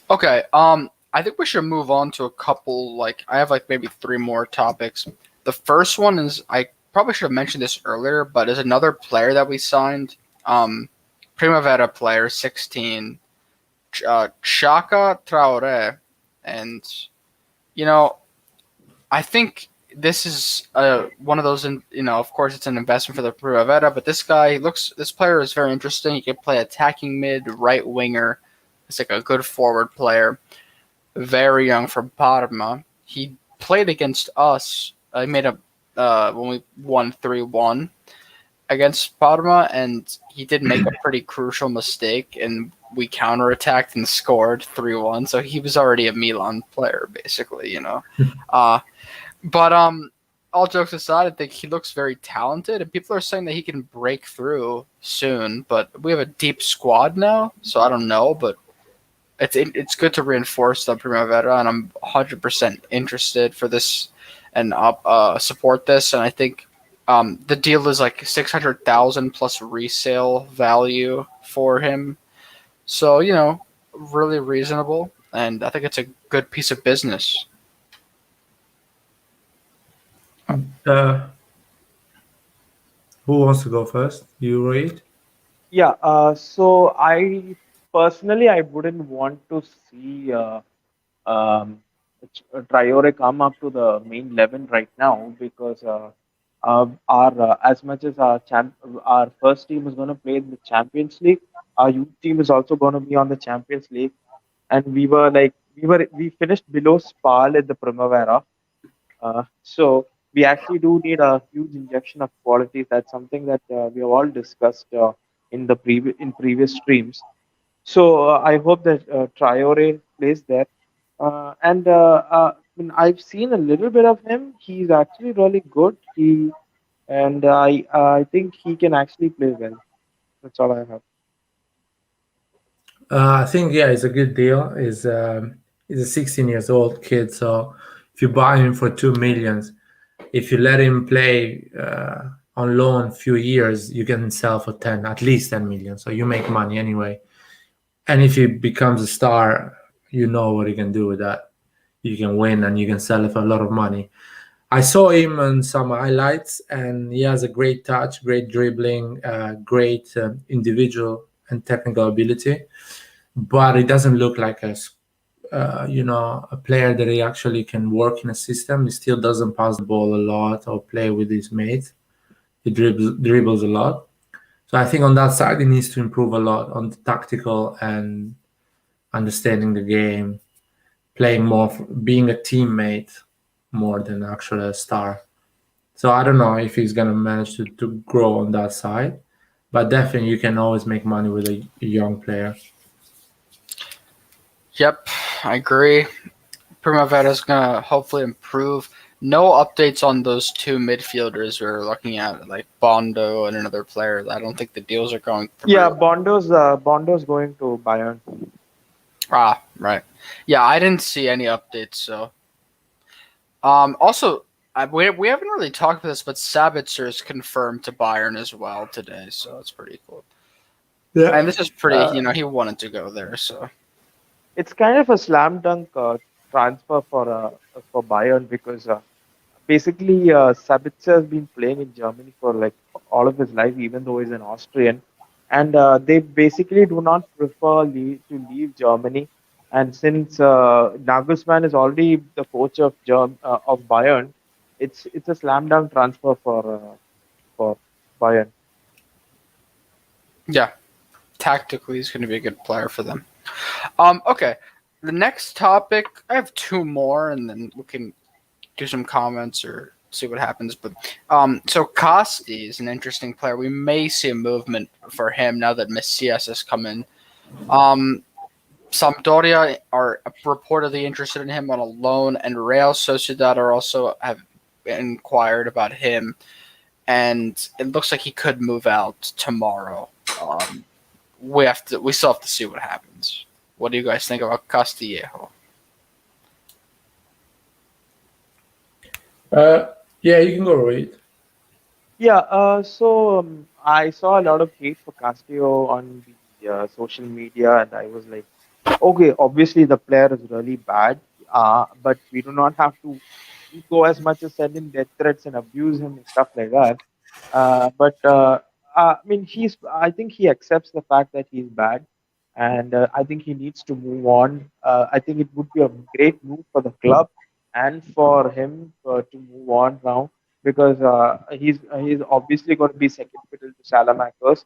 Okay. I think we should move on to a couple. Like, I have like maybe three more topics. The first one is I probably should have mentioned this earlier, but is another player that we signed. Primavera player, 16, Shaka Traore, and you know, I think this is one of those. Of course, it's an investment for the Primavera, but this player is very interesting. He can play attacking mid, right winger. It's like a good forward player. Very young from Parma. He played against us. He made a when we won 3-1 against Parma, and he did make a pretty crucial mistake, and we counterattacked and scored 3-1. So he was already a Milan player, basically. But all jokes aside, I think he looks very talented, and people are saying that he can break through soon. But we have a deep squad now, so I don't know. But it's good to reinforce the Primavera, and I'm 100% interested for this and support this. And I think the deal is like 600,000 plus resale value for him, so really reasonable, and I think it's a good piece of business. Uh, who wants to go first? You, Reid? Yeah, so I personally I wouldn't want to see Traore come up to the main 11 right now because our as much as our first team is going to play in the Champions League, our youth team is also going to be on the Champions League, and we finished below Spal in the Primavera, so we actually do need a huge injection of quality. That's something that we have all discussed in previous streams. So I hope that Traore plays there. I mean, I've seen a little bit of him. He's actually really good. I think he can actually play well. That's all I have. I think yeah, it's a good deal. He's a 16 years old kid, so if you buy him for 2 millions, if you let him play on loan a few years, you can sell for 10, at least 10 million. So you make money anyway. And if he becomes a star, you know what he can do with that. You can win and you can sell it for a lot of money. I saw him on some highlights, and he has a great touch, great dribbling, great individual and technical ability, but it doesn't look like a player that he actually can work in a system. He still doesn't pass the ball a lot or play with his mates. He dribbles a lot. So I think on that side he needs to improve a lot on the tactical and understanding the game, playing more, being a teammate more than actually a star. So I don't know if he's gonna manage to grow on that side, but definitely you can always make money with a young player. Yep, I agree. Primavera's gonna hopefully improve. No updates on those two midfielders we're looking at, like Bondo and another player. I don't think the deals are going through. Yeah, Bondo's going to Bayern. Ah, right. Yeah, I didn't see any updates. So, also, we haven't really talked about this, but Sabitzer is confirmed to Bayern as well today, so it's pretty cool. Yeah. And this is pretty. He wanted to go there, so. It's kind of a slam dunk transfer for Bayern because basically Sabitzer has been playing in Germany for like all of his life, even though he's an Austrian, and they basically do not prefer to leave Germany. And since Nagelsmann is already the coach of Bayern, it's a slam dunk transfer for Bayern. Yeah, tactically, he's going to be a good player for them. Okay, the next topic, I have two more, and then we can do some comments or see what happens. But so Costi is an interesting player. We may see a movement for him now that Messias has come in. Sampdoria are reportedly interested in him on a loan, and Real Sociedad are also have inquired about him, and it looks like he could move out tomorrow. We still have to see what happens. What do you guys think about Castillejo? Yeah, you can go read. Yeah, so I saw a lot of hate for Castillo on the social media, and I was like, okay, obviously the player is really bad, but we do not have to go as much as send him death threats and abuse him and stuff like that. But I mean, I think he accepts the fact that he's bad, and I think he needs to move on. I think it would be a great move for the club and for him to move on now because he's obviously going to be second fiddle to Salamakers,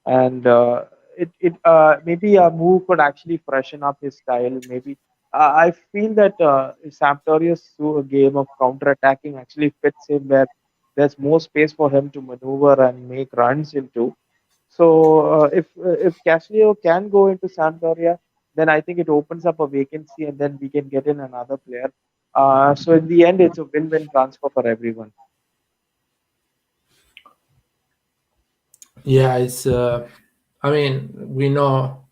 and it maybe a move could actually freshen up his style. Maybe I feel that Sampdoria's game of counter-attacking actually fits him where there's more space for him to maneuver and make runs into. So if Castillo can go into Sampdoria, then I think it opens up a vacancy, and then we can get in another player. So in the end, it's a win-win transfer for everyone. Yeah, it's. I mean, we know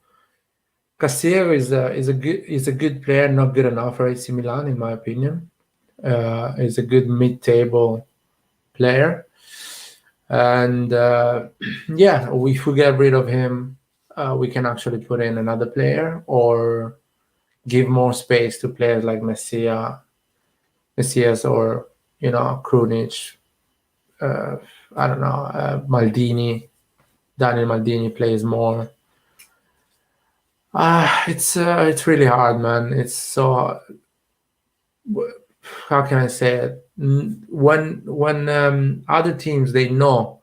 Castillo is a good player, not good enough for AC Milan, in my opinion. Is a good mid-table player, and yeah, if we get rid of him, we can actually put in another player or give more space to players like Messias, or Krunic. I don't know, Maldini. Daniel Maldini plays more. It's really hard, man. It's so, how can I say it? When other teams, they know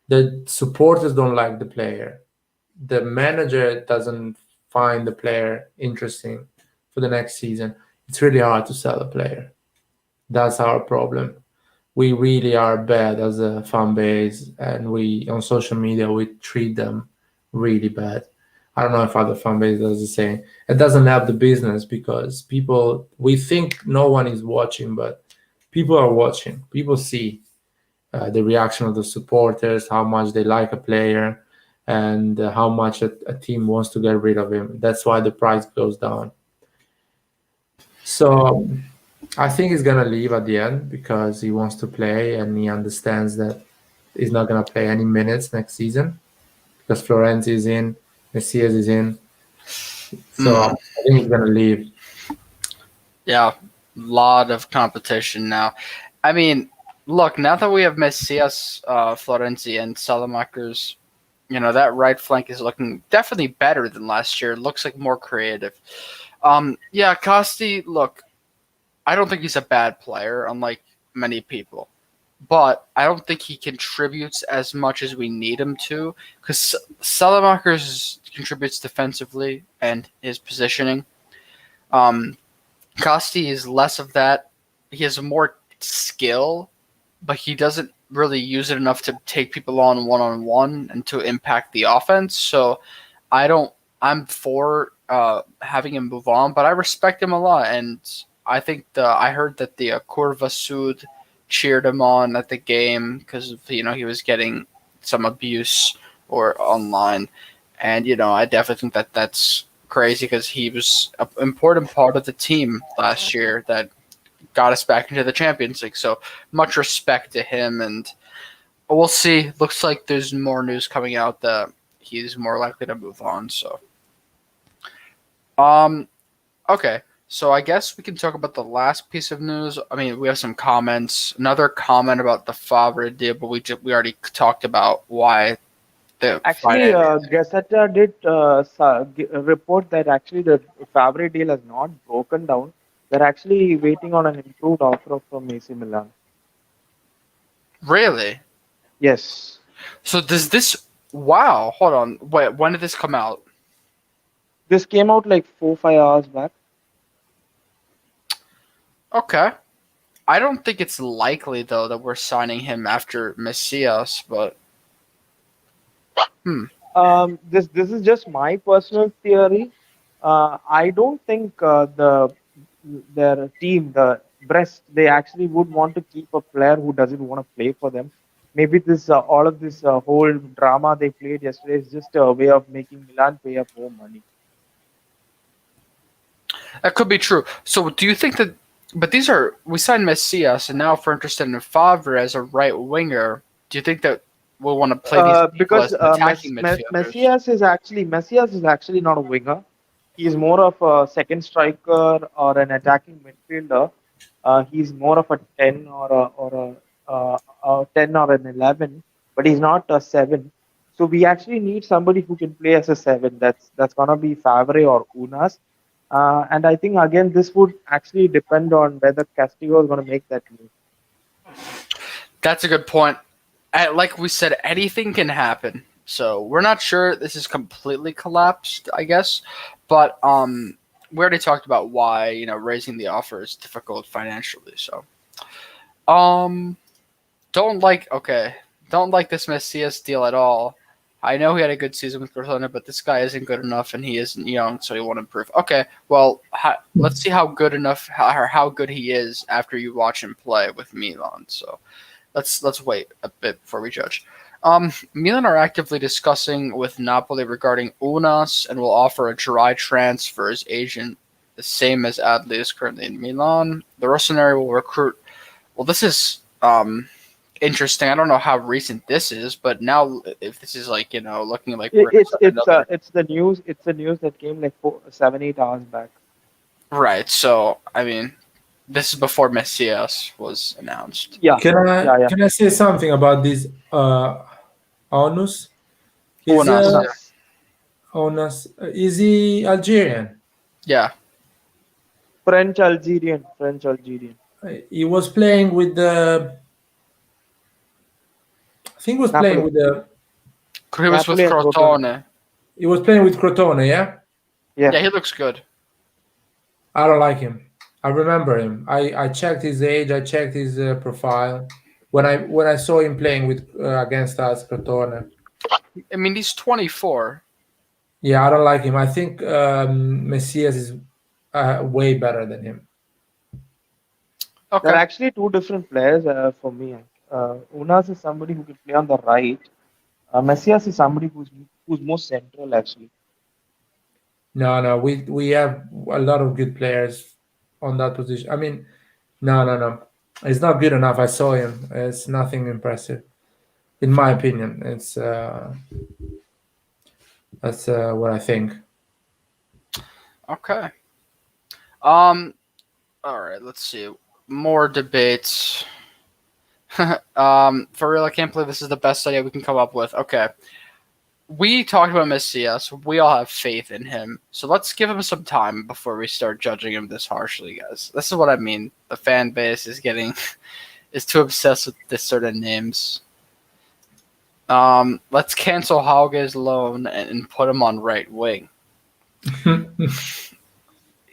the supporters don't like the player, the manager doesn't find the player interesting for the next season, it's really hard to sell a player. That's our problem. We really are bad as a fan base, and we on social media we treat them really bad. I don't know if other fan base does the same. It doesn't help the business because we think no one is watching, but people are watching. People see the reaction of the supporters, how much they like a player, and how much a team wants to get rid of him. That's why the price goes down. So I think he's gonna leave at the end because he wants to play and he understands that he's not gonna play any minutes next season because Florenzi is in, Messias is in. So I think he's gonna leave. Yeah, lot of competition now. I mean, look, now that we have Messias, Florenzi, and Salamakers, That right flank is looking definitely better than last year. It looks like more creative. Yeah, Costi, look, I don't think he's a bad player, unlike many people. But I don't think he contributes as much as we need him to, because Salamakers contributes defensively and his positioning. Um, Costi is less of that. He has more skill, but he doesn't really use it enough to take people on one and to impact the offense. So I don't. I'm for having him move on, but I respect him a lot, and I think I heard that the Curva Sud cheered him on at the game because he was getting some abuse or online, and I definitely think that that's crazy because he was an important part of the team last year that got us back into the Champions League. So much respect to him, and we'll see. Looks like there's more news coming out that he's more likely to move on. So, um, okay. So I guess we can talk about the last piece of news. I mean, we have some comments. Another comment about the Favre deal, but we already talked about why the Actually, finance. Gazzetta did report that actually the Favre deal has not broken down. They're actually waiting on an improved offer from AC Milan. Really? Yes. So does this? Wow. Hold on. Wait. When did this come out? This came out like 4 5 hours back. Okay. I don't think it's likely though that we're signing him after Messias, but This is just my personal theory. I don't think their team, the Brest, they actually would want to keep a player who doesn't want to play for them. Maybe this all of this whole drama they played yesterday is just a way of making Milan pay up more money. that could be true. So do you think that? But we signed Messias, and now if we're interested in Favre as a right winger, do you think that we'll want to play these people Because as attacking midfielders? Messias is actually not a winger. He's more of a second striker or an attacking midfielder. He's more of a 10 or a 10 or an 11, but he's not a 7. So we actually need somebody who can play as a 7. That's gonna be Favre or Unas. And I think again this would actually depend on whether Castillo is gonna make that move. That's a good point. Like we said, anything can happen. So we're not sure this is completely collapsed, I guess. But we already talked about why raising the offer is difficult financially. So um, don't like this Messias deal at all. I know he had a good season with Barcelona, but this guy isn't good enough, and he isn't young, so he won't improve. Okay, well, let's see how good he is after you watch him play with Milan. So let's wait a bit before we judge. Milan are actively discussing with Napoli regarding Unas and will offer a dry transfer as agent, the same as Adli is currently in Milan. The Rossoneri will recruit. Well, this is interesting. I don't know how recent this is, but now if this is like looking like It, we're it's it's another it's the news. It's the news that came like 7 8 hours back. right. So I mean, this is before Messias was announced. Yeah, yeah. Can I say something about this Onus? He's Unas, yeah, Unas. Onus. Is he Algerian? yeah. French Algerian. He was playing with the. I think he was playing Napoli, with the. He was with Napoli and Crotone. Crotone. He was playing with Crotone, yeah. Yeah, Yeah, he looks good. I don't like him. I remember him. I checked his age. I checked his profile when I saw him playing with against us Crotone. I mean, he's 24. Yeah, I don't like him. I think Messias is way better than him. they're Okay. actually two different players for me. Unas is somebody who can play on the right. Messias is somebody who's more central actually. No, we have a lot of good players on that position. I mean, no, it's not good enough. I saw him. It's nothing impressive, in my opinion. It's that's what I think. Okay. Um. All right. Let's see. More debates. For real, I can't believe this is the best idea we can come up with. Okay. we talked about Messias. We all have faith in him. So let's give him some time before we start judging him this harshly, guys. This is what I mean. The fan base is getting is too obsessed with this certain names. Let's cancel Hauge's loan and put him on right wing.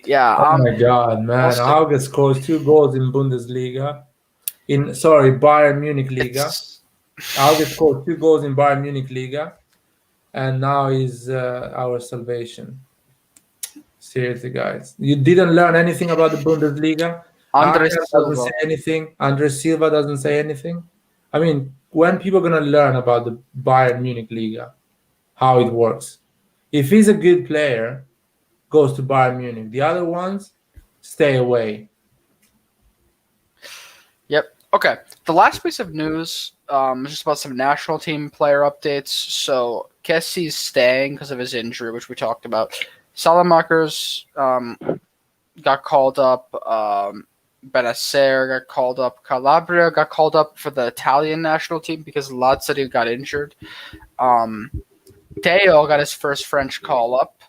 Yeah. Oh my God, man! Auge scores 2 goals in Bundesliga. Bayern Munich Liga. Auge scored 2 goals in Bayern Munich Liga, and now he's our salvation. Seriously, guys, you didn't learn anything about the Bundesliga. Andres doesn't Silva. say anything. Andres Silva doesn't say anything. I mean, when people gonna learn about the Bayern Munich Liga, how it works? If he's a good player, goes to Bayern Munich. The other ones stay away. Yep. Okay. The last piece of news is just about some national team player updates. So Kessie's staying because of his injury, which we talked about. Salamakers got called up. Benacer got called up. Calabria got called up for the Italian national team because Lazzari got injured. Deo got his first French call up.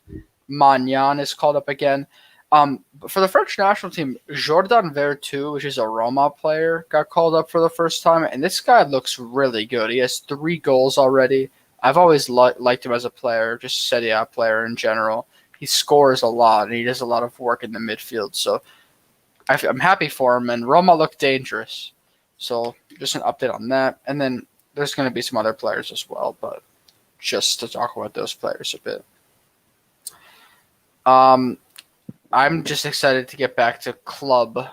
Magnan is called up again. For the French national team, Jordan Vertu, which is a Roma player, got called up for the first time, and this guy looks really good. He has 3 goals already. I've always liked him as a player, just Serie A player in general. He scores a lot, and he does a lot of work in the midfield, so I'm happy for him, and Roma looked dangerous. So just an update on that, and then there's going to be some other players as well, but just to talk about those players a bit. I'm just excited to get back to club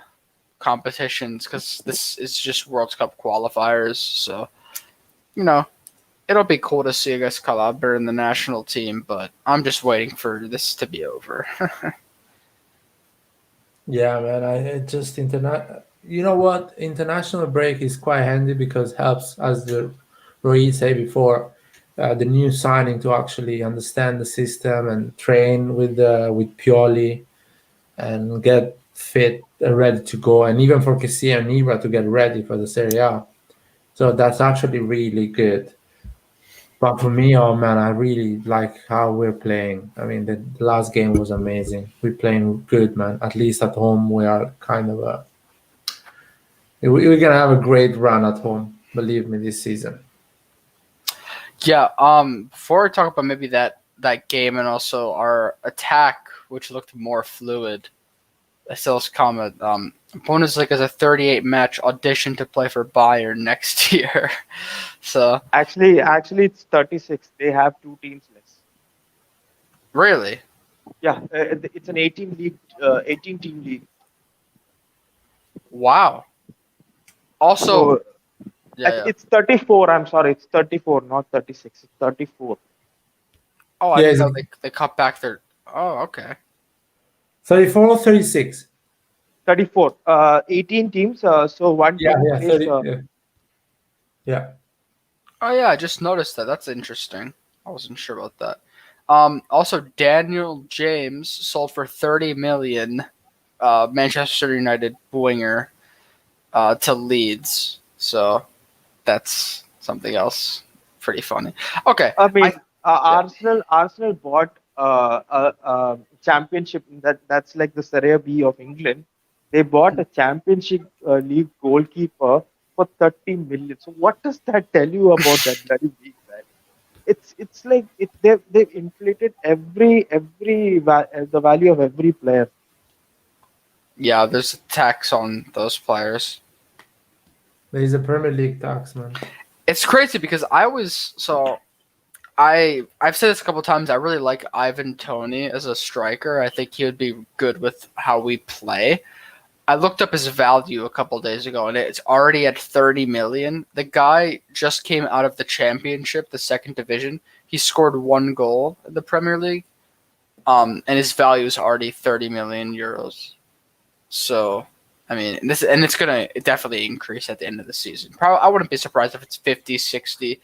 competitions because this is just World Cup qualifiers. So, it'll be cool to see, I guess, Calabria in the national team, but I'm just waiting for this to be over. Yeah, man. You know what? International break is quite handy because it helps, as Roy said before, the new signing to actually understand the system and train with Pioli and get fit and ready to go, and even for Kessie and Ibra to get ready for the Serie A. So that's actually really good. But for me, oh man, I really like how we're playing. I mean, the last game was amazing. We're playing good, man. At least at home, we are kind of we're gonna have a great run at home. Believe me, this season. Yeah. Before I talk about maybe that game and also our attack, which looked more fluid, I still comment. Bundesliga is a 38-match audition to play for Bayern next year. So actually, it's 36. They have 2 teams less. Really? Yeah, it's an 18 team league. Wow. Also, so, it's 34. I'm sorry, it's 34, not 36. It's 34. Oh, I didn't know they cut back their. Oh, okay. 34 or 36? 34. 18 teams. So one team plays. 30, yeah. Oh yeah, I just noticed that. That's interesting. I wasn't sure about that. Also, Daniel James sold for 30 million. Manchester United winger to Leeds. So that's something else pretty funny. Okay. I mean, Arsenal bought a championship that's like the Serie B of England. They bought a championship league goalkeeper for 30 million. So what does that tell you about that bloody league, man? It's like they've inflated the value of every player. Yeah, there's a tax on those players. There's a Premier League tax, man. It's crazy because I've said this a couple of times. I really like Ivan Toney as a striker. I think he would be good with how we play. I looked up his value a couple of days ago, and it's already at 30 million. The guy just came out of the Championship, the second division. He scored 1 goal in the Premier League, and his value is already 30 million euros. So, I mean, it's going to definitely increase at the end of the season. Probably, I wouldn't be surprised if it's 50, 60,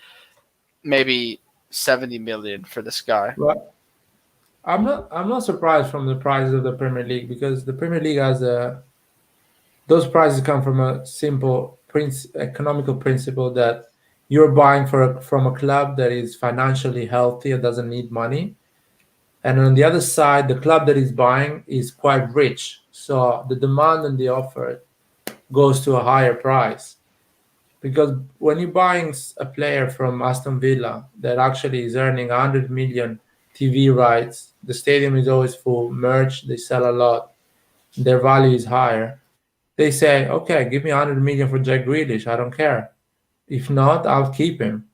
maybe 70 million for this guy. Well, I'm not surprised from the prices of the Premier League because the Premier League has those prices come from a simple economical principle that You're buying from a club that is financially healthy or doesn't need money. And on the other side, the club that is buying is quite rich. So the demand and the offer goes to a higher price. Because when you're buying a player from Aston Villa that actually is earning 100 million TV rights, the stadium is always full, merch, they sell a lot, their value is higher. They say, okay, give me 100 million for Jack Grealish, I don't care. If not, I'll keep him.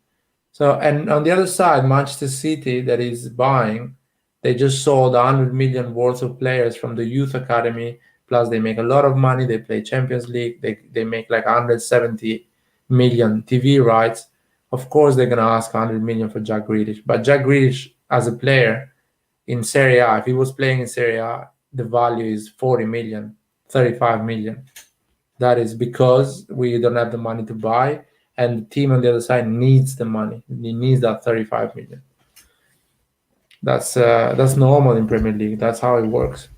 So, and on the other side, Manchester City that is buying, they just sold 100 million worth of players from the youth academy. Plus, they make a lot of money. They play Champions League. They make like 170 million TV rights. Of course, they're gonna ask 100 million for Jack Grealish. But Jack Grealish, as a player in Serie A, if he was playing in Serie A, the value is 40 million, 35 million. That is because we don't have the money to buy, and the team on the other side needs the money. He needs that 35 million. That's normal in Premier League. That's how it works.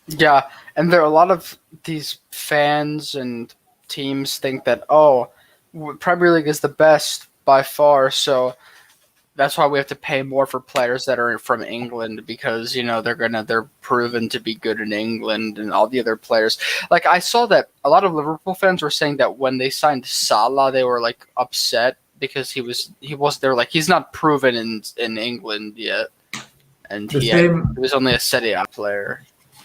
Yeah, and there are a lot of these fans and teams think that Premier League is the best by far, so that's why we have to pay more for players that are from England because they're proven to be good in England and all the other players. Like I saw that a lot of Liverpool fans were saying that when they signed Salah, they were like upset because he was they're like he's not proven in England yet, and The he same. was only a Serie A player.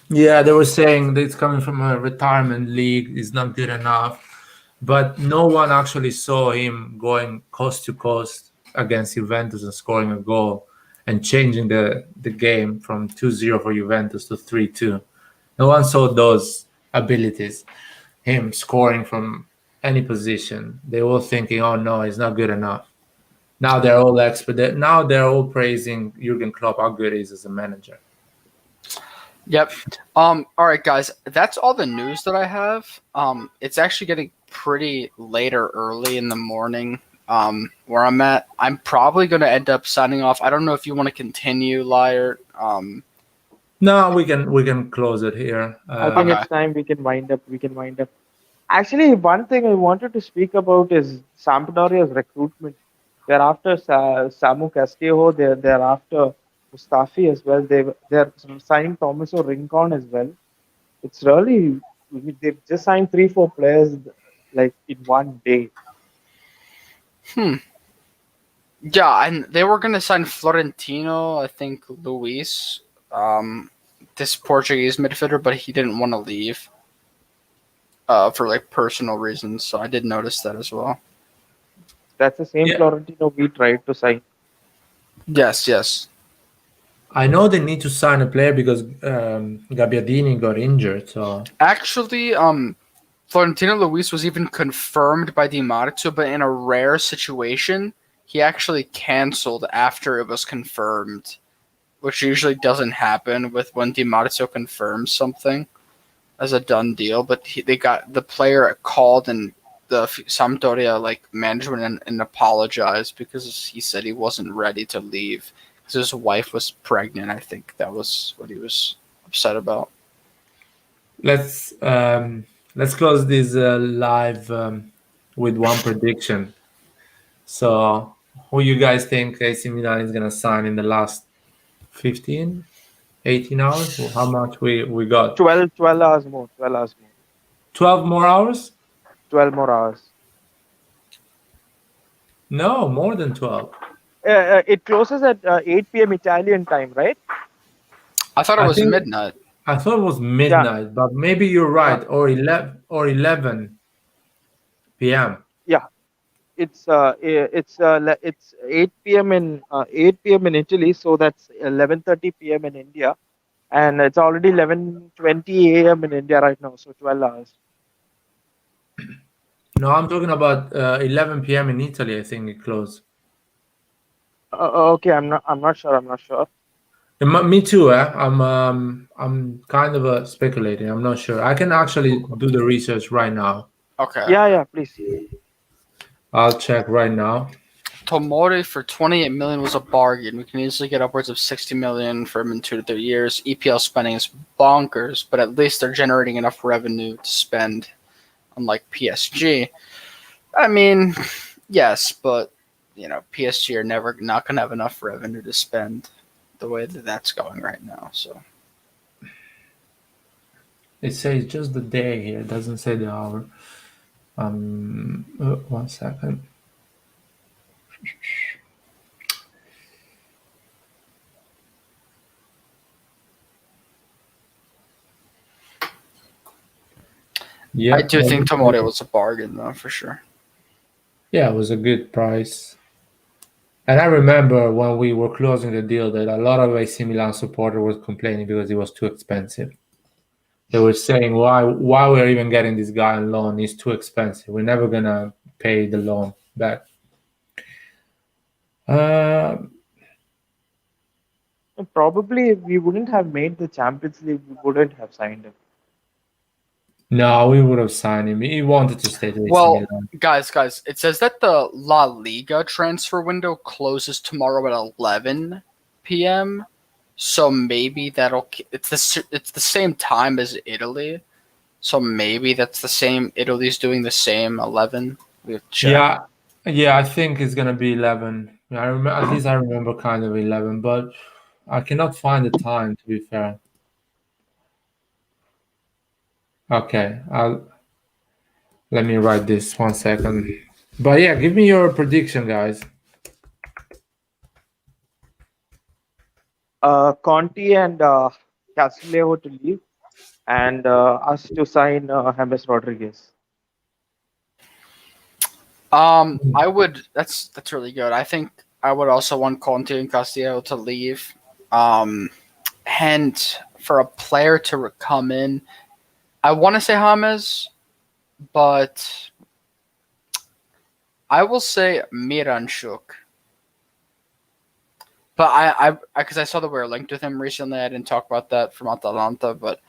Yeah, they were saying that it's coming from a retirement league. Is not good enough, but no one actually saw him going coast to coast against Juventus and scoring a goal and changing the game from 2-0 for Juventus to 3-2. No one saw those abilities. Him scoring from any position. They were thinking, "Oh no, he's not good enough." Now they're all expert. Now they're all praising Jurgen Klopp how good he is as a manager. Yep. All right, guys. That's all the news that I have. It's actually getting pretty late or early in the morning. Where I'm at, I'm probably going to end up signing off. I don't know if you want to continue, Liar. No, we can close it here. I think Okay. it's time we can wind up. We can wind up. Actually, one thing I wanted to speak about is Sampdoria's recruitment. They're after Samu Castillo. They're after Mustafi as well. They're signing Tomaso Rincon as well. It's really they've just signed 3-4 players like in one day. Yeah, and they were going to sign Florentino, I think Luis, this Portuguese midfielder, but he didn't want to leave for like personal reasons. So I did notice that as well. That's the same Yeah, Florentino we tried to sign. Yes. I know they need to sign a player because Gabbiadini got injured. So Actually, Florentino Luis was even confirmed by Di Marzio, but in a rare situation, he actually canceled after it was confirmed, which usually doesn't happen with when Di Marzio confirms something as a done deal. But they got the player called and the Sampdoria management and apologized because he said he wasn't ready to leave because his wife was pregnant. I think that was what he was upset about. let's let's close this live with one prediction. So, who you guys think AC Milan is gonna sign in the last 15, 18 hours? How much we got? 12 hours more. 12 hours more. 12 more hours? 12 more hours. No, more than 12. It closes at 8 p.m. Italian time, right? I thought it I was think midnight. I thought it was Yeah. midnight, but maybe you're Uh, right, or 11 p.m. yeah. It's 8 p.m. in Italy, so that's 11:30 p.m. in India, and it's already 11:20 a.m. in India right now. So 12 hours. No, I'm talking about 11 p.m. in Italy. I think it closed. Okay, I'm not sure. I'm not sure. Me too. I'm kind of speculating. I'm not sure. I can actually do the research right now. Okay. Yeah, please. I'll check right now. Tomori for 28 million was a bargain. We can easily get upwards of 60 million for him in 2 to 3 years. EPL spending is bonkers, but at least they're generating enough revenue to spend, unlike PSG. I mean, Yes, but PSG are never not gonna have enough revenue to spend the way that that's going right now. So It says just the day here. It doesn't say the hour. 1 second. I Yeah, do think Tomori was a bargain though, for sure. yeah, it was a good price. And I remember when we were closing the deal that a lot of AC Milan supporter was complaining because it was too expensive. They were saying why we're even getting this guy on loan? He's too expensive. We're never gonna pay the loan back. Uh, Probably if we wouldn't have made the Champions League, we wouldn't have signed him. no, we would have signed him. He wanted to stay to AC Well, Milan. guys, it says that the La Liga transfer window closes tomorrow at 11 p.m. So maybe it's the same time as Italy. So maybe that's the same. Italy's doing the same 11. We have to check. Yeah, I think it's gonna be 11. I remember, at least I remember kind of 11, but I cannot find the time. To be fair. Okay, let me write this 1 second. But yeah, give me your prediction, guys. Conti and Castillejo to leave, and us to sign James Rodriguez. I would. That's really good. I think I would also want Conte and Castillo to leave. And for a player to come in, I want to say James, but I will say Miranchuk. But because I saw that we were linked with him recently, I didn't talk about that from Atalanta. But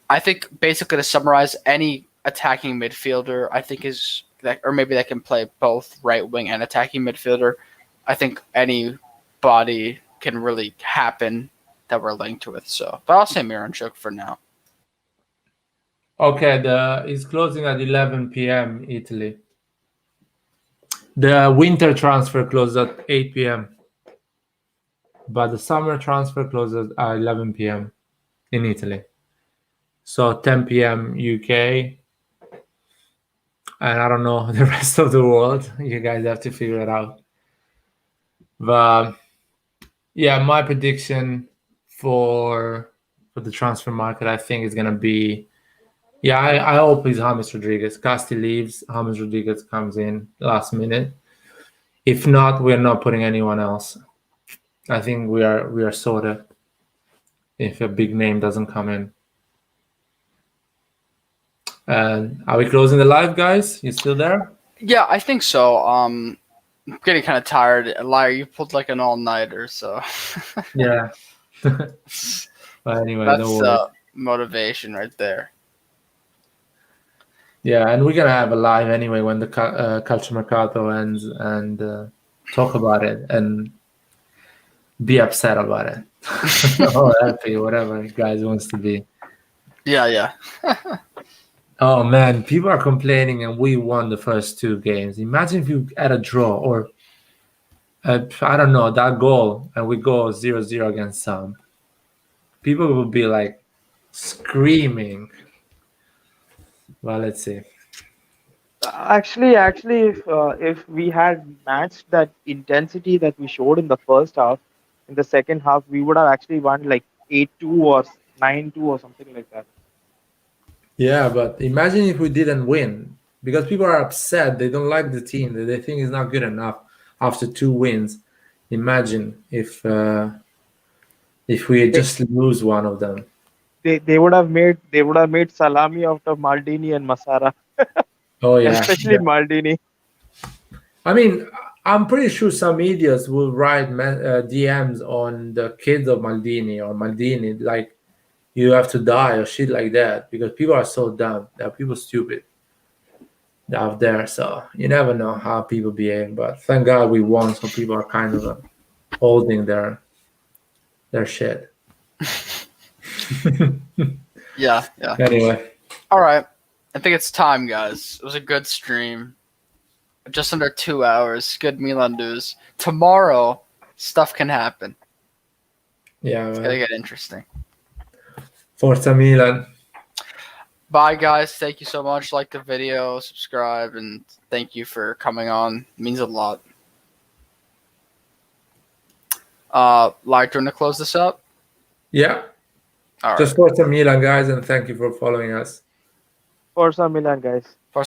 I think basically to summarize, any attacking midfielder, I think is that, or maybe that can play both right wing and attacking midfielder. I think anybody can really happen that we're linked with. So, but I'll say Miranchuk for now. Okay, it's closing at 11 p.m. Italy. The winter transfer closes at 8 p.m. But the summer transfer closes at 11 p.m. in Italy. So 10 p.m. UK, and I don't know the rest of the world. You guys have to figure it out. But yeah, my prediction for the transfer market, I think, is gonna be. Yeah, I hope it's James Rodriguez. Casti leaves, James Rodriguez comes in last minute. If not, we're not putting anyone else. I think we are sorted if a big name doesn't come in. And are we closing the live, guys? You still there? Yeah, I think so. I'm getting kind of tired. Liar, you pulled like an all nighter, so Yeah. But anyway, don't that's worry. motivation right there. Yeah, and we're gonna have a live anyway when the Calcio Mercato ends and talk about it and be upset about it or happy, whatever you guys wants to be. Yeah. Oh man, people are complaining, and we won the first two games. Imagine if you had a draw or I don't know that goal, and we go 0-0 against some. People will be like screaming. Well, let's see. Actually, if we had matched that intensity that we showed in the first half, in the second half, we would have actually won like 8-2 or 9-2 or something like that. Yeah, but imagine if we didn't win because people are upset. They don't like the team. They think it's not good enough after two wins. Imagine if we They, just lose one of them. they would have made salami out of Maldini and Masara, Oh yeah. especially Maldini. I mean, I'm pretty sure some idiots will write DMs on the kids of Maldini or Maldini like you have to die or shit like that because people are so dumb. There are people stupid out there, so you never know how people behave. But thank God we won, so people are kind of holding their shit. Yeah. Anyway, All right. I think it's time, guys. It was a good stream. just under 2 hours. Good Milan news. Tomorrow, stuff can happen. Yeah, It's gonna man. get interesting. Forza Milan. Bye, guys. Thank you so much. Like the video, subscribe, and thank you for coming on. It means a lot. Like, do you want to close this up? Yeah. All right. Just Forza Milan, guys, and thank you for following us. Forza Milan, guys.